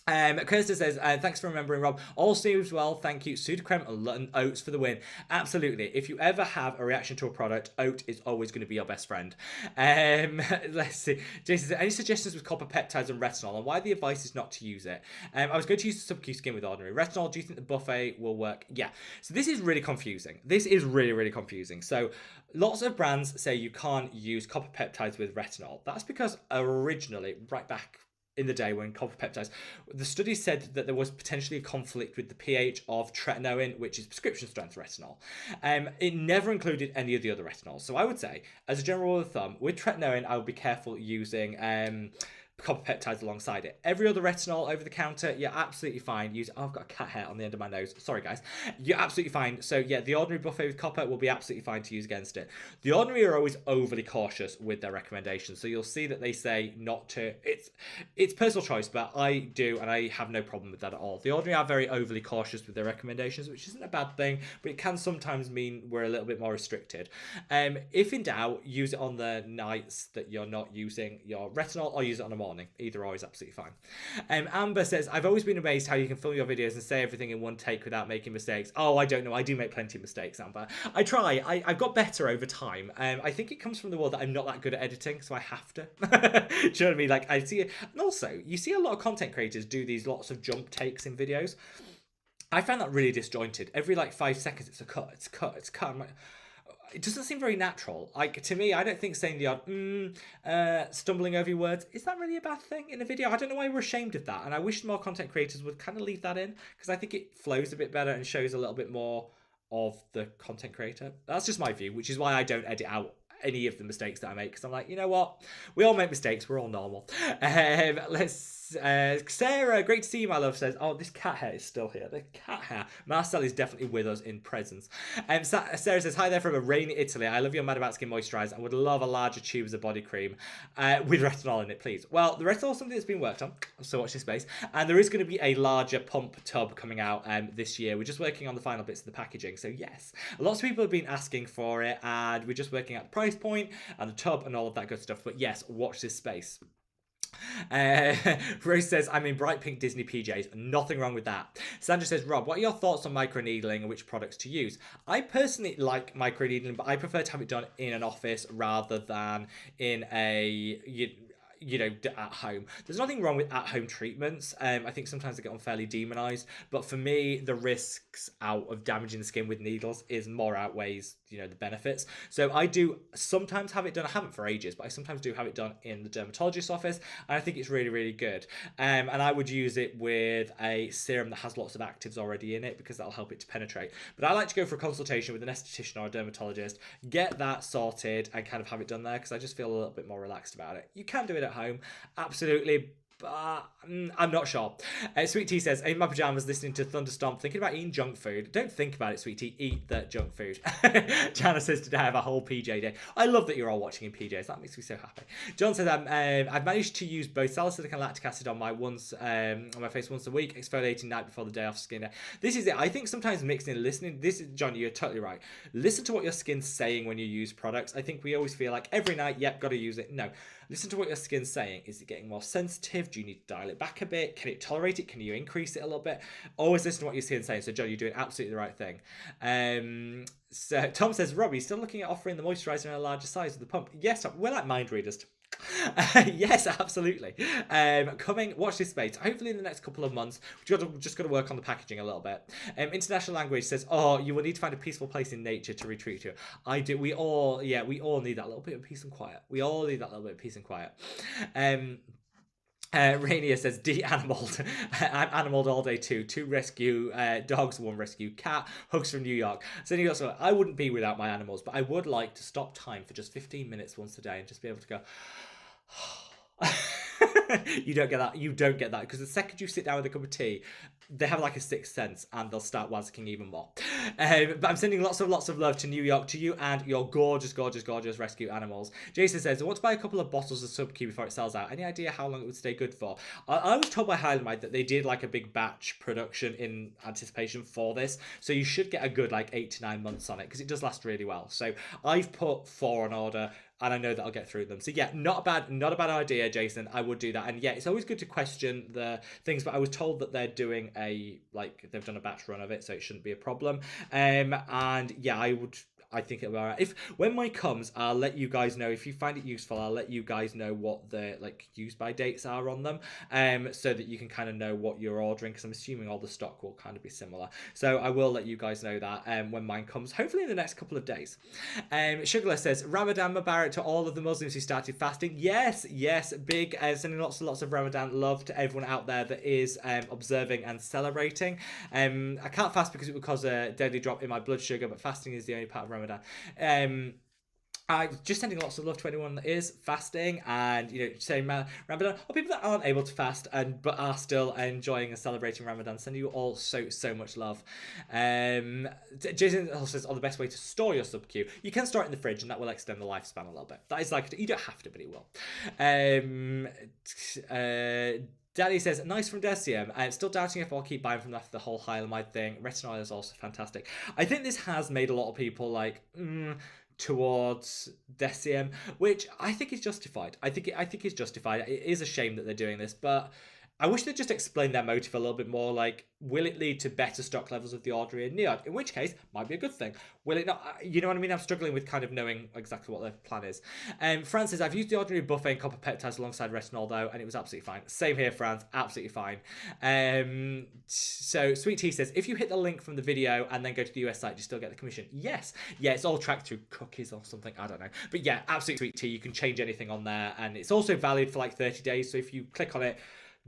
Kirsten says, thanks for remembering, Rob. All seems well, thank you. Sudocrem and oats for the win. Absolutely. If you ever have a reaction to a product, oat is always going to be your best friend. Let's see. Jason says, any suggestions with copper peptides and retinol, and why the advice is not to use it? I was going to use the sub-Q skin with ordinary retinol. Do you think the buffet will work? Yeah. So this is really confusing. This is really confusing. So lots of brands say you can't use copper peptides with retinol. That's because originally, right back in the day when copper peptides. The study said that there was potentially a conflict with the pH of tretinoin, which is prescription strength retinol. It never included any of the other retinols. So I would say, as a general rule of thumb, with tretinoin, I would be careful using copper peptides alongside it. Every other retinol over the counter, you're absolutely fine. Use. Oh, I've got a cat hair on the end of my nose. Sorry, guys. You're absolutely fine. So yeah, the ordinary buffet with copper will be absolutely fine to use against it. The ordinary are always overly cautious with their recommendations. So you'll see that they say not to. It's personal choice, but I do, and I have no problem with that at all. The ordinary are very overly cautious with their recommendations, which isn't a bad thing, but it can sometimes mean we're a little bit more restricted. If in doubt, use it on the nights that you're not using your retinol, or use it on a morning. Either or is absolutely fine. Amber says, I've always been amazed how you can film your videos and say everything in one take without making mistakes. Oh, I don't know. I do make plenty of mistakes, Amber. I try. I've got better over time. I think it comes from the world that I'm not that good at editing, so I have to. Do you know what I mean? Like, I see it. And also, you see a lot of content creators do these lots of jump takes in videos. I found that really disjointed. Every like 5 seconds, it's a cut, it's a cut, it's a cut. I'm like, it doesn't seem very natural. Like, to me, I don't think saying the odd stumbling over your words, is that really a bad thing in a video? I don't know why we're ashamed of that. And I wish more content creators would kind of leave that in, because I think it flows a bit better and shows a little bit more of the content creator. That's just my view, which is why I don't edit out any of the mistakes that I make, because I'm like, you know what? We all make mistakes. We're all normal. Sarah, great to see you, my love, says, oh, this cat hair is still here. The cat hair. Marcel is definitely with us in presence. Sarah says, hi there from a rainy Italy. I love your Mad About Skin moisturizer and would love a larger tube as a body cream with retinol in it, please. Well, the retinol is something that's been worked on, so watch this space. And there is going to be a larger pump tub coming out this year. We're just working on the final bits of the packaging. So yes, lots of people have been asking for it, and we're just working out the price point and the tub and all of that good stuff. But yes, watch this space. Rose says, I'm in bright pink Disney PJs. Nothing wrong with that. Sandra says, Rob, what are your thoughts on microneedling and which products to use? I personally like microneedling, but I prefer to have it done in an office rather than in a at home. There's nothing wrong with at-home treatments. I think sometimes they get unfairly demonized, but for me, the risks out of damaging the skin with needles is more outweighs, the benefits. So I do sometimes have it done. I haven't for ages, but I sometimes do have it done in the dermatologist's office, and I think it's really, really good. And I would use it with a serum that has lots of actives already in it, because that'll help it to penetrate. But I like to go for a consultation with an esthetician or a dermatologist, get that sorted, and kind of have it done there, because I just feel a little bit more relaxed about it. You can do it at home, absolutely, but I'm not sure. Sweet Tea says, in my pajamas listening to Thunderstomp, thinking about eating junk food. Don't think about it, Sweet Tea, eat the junk food. Jana says, today I have a whole PJ day. I love that you're all watching in PJs. That makes me so happy. John says, I've managed to use both salicylic and lactic acid on my face once a week, exfoliating night before the day off skin. This is it. I think sometimes mixing and listening, John, you're totally right. Listen to what your skin's saying when you use products. I think we always feel like every night, yep, got to use it. No. Listen to what your skin's saying. Is it getting more sensitive? Do you need to dial it back a bit? Can it tolerate it? Can you increase it a little bit? Always listen to what your skin's saying. So, John, you're doing absolutely the right thing. So Tom says, Robbie, still looking at offering the moisturiser in a larger size of the pump? Yes, Tom, we're like mind readers. Yes, absolutely. Watch this space. Hopefully in the next couple of months. We've just got to work on the packaging a little bit. International Language says, oh, you will need to find a peaceful place in nature to retreat to. I do. We all need that little bit of peace and quiet. We all need that little bit of peace and quiet. Rainier says, de-animaled. I'm animaled all day too. 2 rescue dogs, 1 rescue cat. Hugs from New York. So I wouldn't be without my animals, but I would like to stop time for just 15 minutes once a day and just be able to go... You don't get that. You don't get that, because the second you sit down with a cup of tea, they have like a sixth sense and they'll start wazzing even more. But I'm sending lots of love to New York, to you and your gorgeous, gorgeous, gorgeous rescue animals. Jason says, I want to buy a couple of bottles of Sub-Q before it sells out. Any idea how long it would stay good for? I was told by Hylamide that they did like a big batch production in anticipation for this, so you should get a good like 8 to 9 months on it, because it does last really well. So I've put 4 on order, and I know that I'll get through them. So yeah, not a bad idea, Jason. I would do that. And yeah, it's always good to question the things, but I was told that they're doing they've done a batch run of it, so it shouldn't be a problem. And yeah, I think it'll be alright. If when mine comes, I'll let you guys know. If you find it useful, I'll let you guys know what the like use by dates are on them, so that you can kind of know what you're ordering, because I'm assuming all the stock will kind of be similar. So I will let you guys know that when mine comes, hopefully in the next couple of days. Sugarless says, Ramadan Mubarak to all of the Muslims who started fasting. Yes, big, sending lots and lots of Ramadan love to everyone out there that is observing and celebrating. I can't fast because it would cause a deadly drop in my blood sugar, but fasting is the only part of Ramadan. I'm just sending lots of love to anyone that is fasting and, you know, saying Ramadan, or people that aren't able to fast but are still enjoying and celebrating Ramadan. Send you all so much love. Jason also says, the best way to store your sub Q. You can store it in the fridge and that will extend the lifespan a little bit. That is like, you don't have to, but it will. Daddy says, nice from Decium. I'm still doubting if I'll keep buying from after the whole Hylamide thing. Retinol is also fantastic. I think this has made a lot of people like, towards Decium, which I think is justified. I think it's justified. It is a shame that they're doing this, but I wish they'd just explain their motive a little bit more. Like, will it lead to better stock levels of the Ordinary and Neod? In which case, might be a good thing. Will it not? You know what I mean? I'm struggling with kind of knowing exactly what their plan is. Fran says, I've used the Ordinary Buffet and Copper Peptides alongside Retinol, though, and it was absolutely fine. Same here, Fran. Absolutely fine. So, Sweet Tea says, if you hit the link from the video and then go to the US site, do you still get the commission? Yes. Yeah, it's all tracked through cookies or something. I don't know. But yeah, absolutely Sweet Tea. You can change anything on there, and it's also valid for like 30 days. So if you click on it,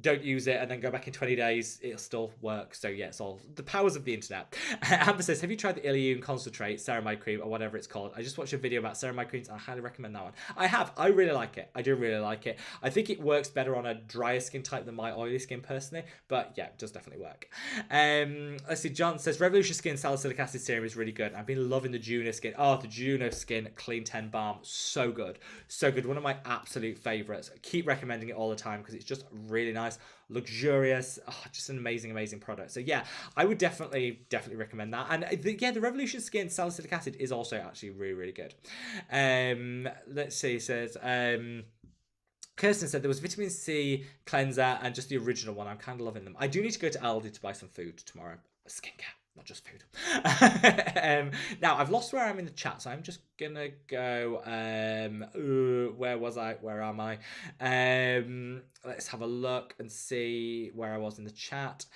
don't use it, and then go back in 20 days, it'll still work. So yeah, it's all the powers of the internet. Amber says, have you tried the Ilium Concentrate Ceramide Cream, or whatever it's called? I just watched a video about ceramide creams, and I highly recommend that one. I have. I really like it. I do really like it. I think it works better on a drier skin type than my oily skin personally, but yeah, it does definitely work. Let's see, John says, Revolution Skin Salicylic Acid Serum is really good. I've been loving the Juno Skin. Oh, the Juno Skin Clean 10 Balm. So good. So good. One of my absolute favorites. I keep recommending it all the time because it's just really nice, luxurious, just an amazing product. So yeah, I would definitely recommend that. And the Revolution Skin Salicylic Acid is also actually really good. Let's see, it says Kirsten said there was vitamin C cleanser and just the original one. I'm kind of loving them. I do need to go to Aldi to buy some food tomorrow. Skincare, not just food. Now I've lost where I'm in the chat, so I'm just gonna go where was I, where am I? Let's have a look and see where I was in the chat.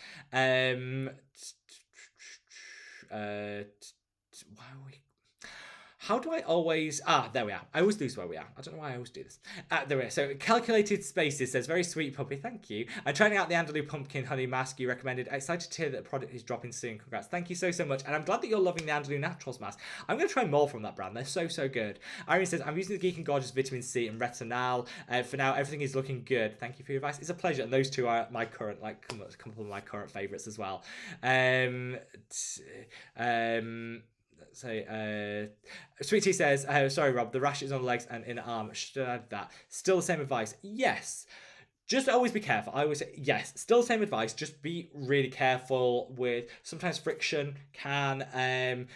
How do I always... there we are. I always lose where we are. I don't know why I always do this. There we are. So, Calculated Spaces says, very sweet puppy. Thank you. I'm trying out the Andalou Pumpkin Honey Mask you recommended. Excited to hear that the product is dropping soon. Congrats. Thank you so much. And I'm glad that you're loving the Andalou Naturals Mask. I'm going to try more from that brand. They're so good. Irene says, I'm using the Geek and Gorgeous Vitamin C and Retinol. For now, everything is looking good. Thank you for your advice. It's a pleasure. And those two are my current, a couple of my current favourites as well. So, Sweet Tea says, sorry, Rob, the rashes on the legs and inner arm. Should I add that? Still the same advice. Yes. Just always be careful. I always say, yes, still the same advice. Just be really careful with, sometimes friction can,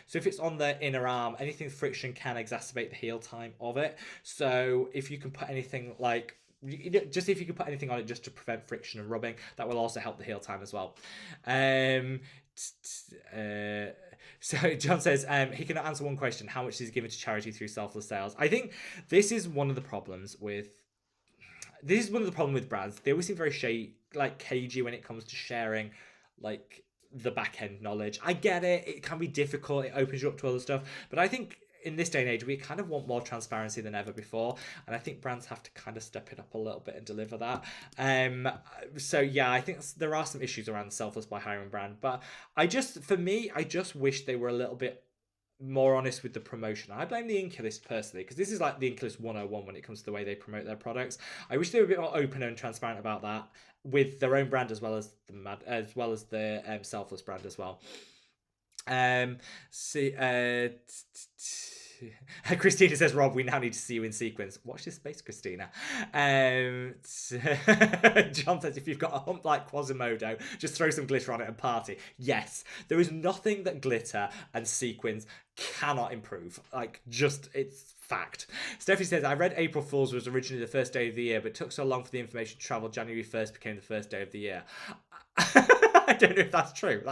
so if it's on the inner arm, anything friction can exacerbate the heal time of it. So if you can put anything like, just if you can put anything on it just to prevent friction and rubbing, that will also help the heal time as well. So John says he cannot answer one question. How much is he given to charity through selfless sales? I think this is one of the problems with brands. They always seem very cagey when it comes to sharing like the back end knowledge. I get it. It can be difficult. It opens you up to other stuff. But I think in this day and age, we kind of want more transparency than ever before. And I think brands have to kind of step it up a little bit and deliver that. So yeah, I think there are some issues around the Selfless by Hiram brand. But I just wish they were a little bit more honest with the promotion. I blame the Inculist personally, because this is like the Inculist 101 when it comes to the way they promote their products. I wish they were a bit more open and transparent about that with their own brand as well as the Selfless brand as well. Christina says, Rob, we now need to see you in sequence. Watch this space, Christina. John says, if you've got a hump like Quasimodo, just throw some glitter on it and party. Yes, there is nothing that glitter and sequins cannot improve. It's fact. Stephanie says, I read April Fool's was originally the first day of the year, but it took so long for the information to travel. January 1st became the first day of the year. I don't know if that's true.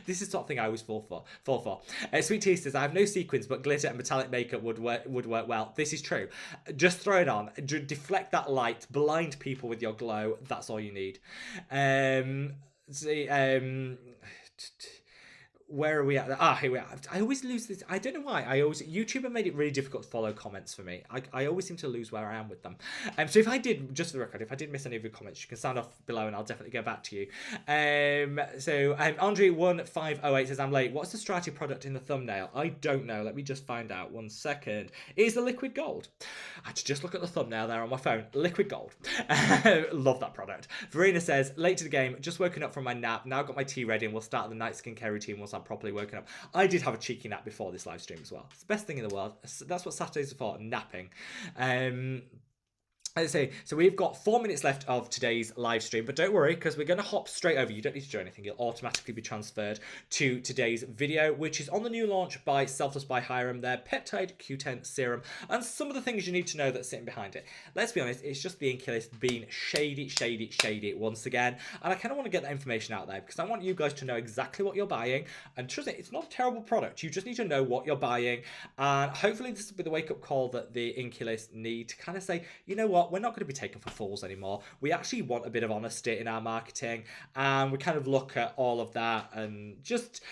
This is the sort of thing I always fall for. Sweet Tea says, I have no sequins, but glitter and metallic makeup would work well. This is true. Just throw it on. Deflect that light. Blind people with your glow. That's all you need. Where are we at? Here we are. I always lose this. I don't know why. YouTube have made it really difficult to follow comments for me. I always seem to lose where I am with them. So if I did, just for the record, if I did miss any of your comments, you can sound off below and I'll definitely go back to you. Andre1508 says, I'm late. What's the Strati product in the thumbnail? I don't know. Let me just find out. 1 second. It is the liquid gold. I had to just look at the thumbnail there on my phone. Liquid gold. Love that product. Verena says, late to the game, just woken up from my nap. Now got my tea ready and we'll start the night skincare routine once I'm properly woken up. I did have a cheeky nap before this live stream as well. It's the best thing in the world. That's what Saturdays are for, napping. As I say, so we've got 4 minutes left of today's live stream, but don't worry, because we're going to hop straight over. You don't need to do anything. You'll automatically be transferred to today's video, which is on the new launch by Selfless by Hyram, their Peptide Q10 Serum, and some of the things you need to know that's sitting behind it. Let's be honest, it's just the Ink List being shady once again, and I kind of want to get that information out there, because I want you guys to know exactly what you're buying, and trust me, it's not a terrible product. You just need to know what you're buying, and hopefully this will be the wake-up call that the Ink List need to kind of say, you know what, we're not going to be taken for fools anymore. We actually want a bit of honesty in our marketing, and we kind of look at all of that and just...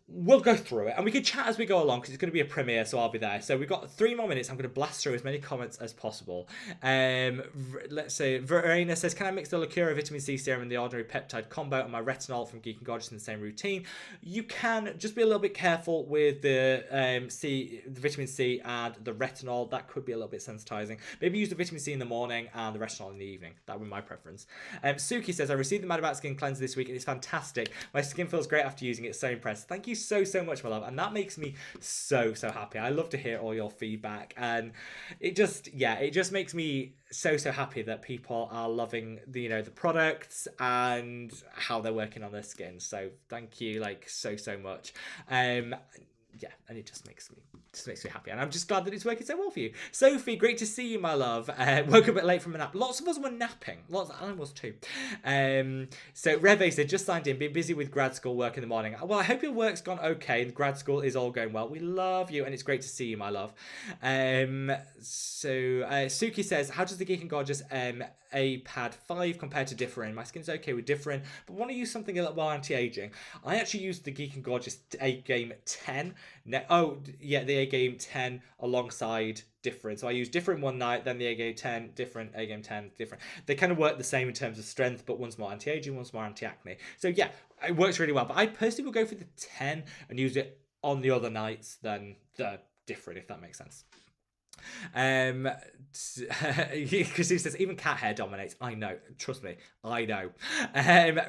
We'll go through it and we can chat as we go along because it's going to be a premiere, so I'll be there. So we've got 3 more minutes. I'm going to blast through as many comments as possible. Let's say Verena says, can I mix the Lacura vitamin C serum and the ordinary peptide combo and my retinol from Geek and Gorgeous in the same routine? You can. Just be a little bit careful with the vitamin C and the retinol. That could be a little bit sensitizing. Maybe use the vitamin C in the morning and the retinol in the evening. That would be my preference. Suki says, I received the Mad About Skin cleanser this week and it's fantastic. My skin feels great after using it. So impressed. Thank you so much, my love, and that makes me so happy. I love to hear all your feedback, and it just makes me so happy that people are loving the the products and how they're working on their skin. So thank you, like so much. Yeah, and it just makes me happy, and I'm just glad that it's working so well for you. Sophie, great to see you, my love. Woke a bit late from a nap. Lots of us were napping. I was too. So Reve said, just signed in, been busy with grad school work in the morning. Well, I hope your work's gone okay. The grad school is all going well. We love you, and it's great to see you, my love. Suki says, how does the Geek and Gorgeous A-Pad 5 compare to Differin? My skin's okay with Differin, but want to use something a little more anti-aging. I actually used the Geek and Gorgeous A-Game 10. The A-Game 10 alongside Differin. So I used Differin one night, then the A-Game 10, different, A-Game 10, different. They kind of work the same in terms of strength, but one's more anti-aging, one's more anti-acne. So yeah, it works really well. But I personally would go for the 10 and use it on the other nights than the Differin, if that makes sense. Because he says even cat hair dominates. I know, trust me, I know.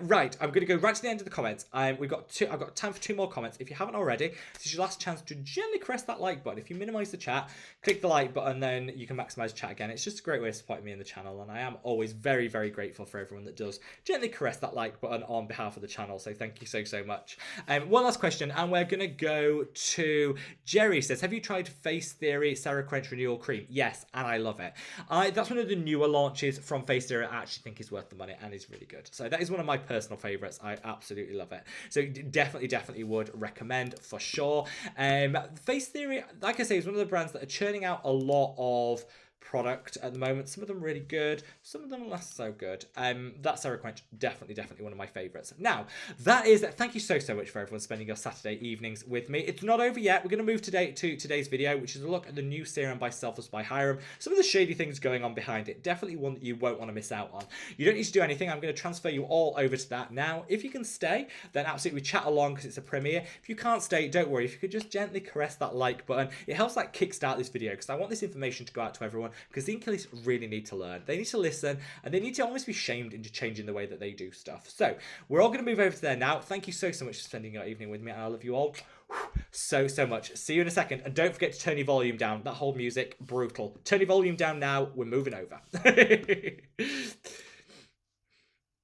Right, I'm gonna go right to the end of the comments. I've got time for 2 more comments. If you haven't already, this is your last chance to gently caress that like button. If you minimize the chat, click the like button, then you can maximize chat again. It's just a great way of supporting me in the channel, and I am always very grateful for everyone that does gently caress that like button on behalf of the channel. So thank you so much. One last question, and we're gonna go to Jerry. Says, have you tried Face Theory Sarah Quench Renewal Cream? Yes, and I love it. That's one of the newer launches from Face Theory I actually think is worth the money and is really good. So that is one of my personal favourites. I absolutely love it. So definitely would recommend for sure. Face Theory, like I say, is one of the brands that are churning out a lot of product at the moment. Some of them really good, some of them less so good. That Sarah Quench, definitely one of my favourites. Now, thank you so much for everyone spending your Saturday evenings with me. It's not over yet. We're going to move today to today's video, which is a look at the new serum by Selfless by Hyram. Some of the shady things going on behind it. Definitely one that you won't want to miss out on. You don't need to do anything. I'm going to transfer you all over to that now. If you can stay, then absolutely chat along because it's a premiere. If you can't stay, don't worry. If you could just gently caress that like button, it helps like kickstart this video because I want this information to go out to everyone, because the Ink List really need to learn. They need to listen, and they need to almost be shamed into changing the way that they do stuff. So we're all going to move over to there now. Thank you so much for spending your evening with me, and I love you all so much. See you in a second, and don't forget to turn your volume down. That whole music, brutal. Turn your volume down now. We're moving over.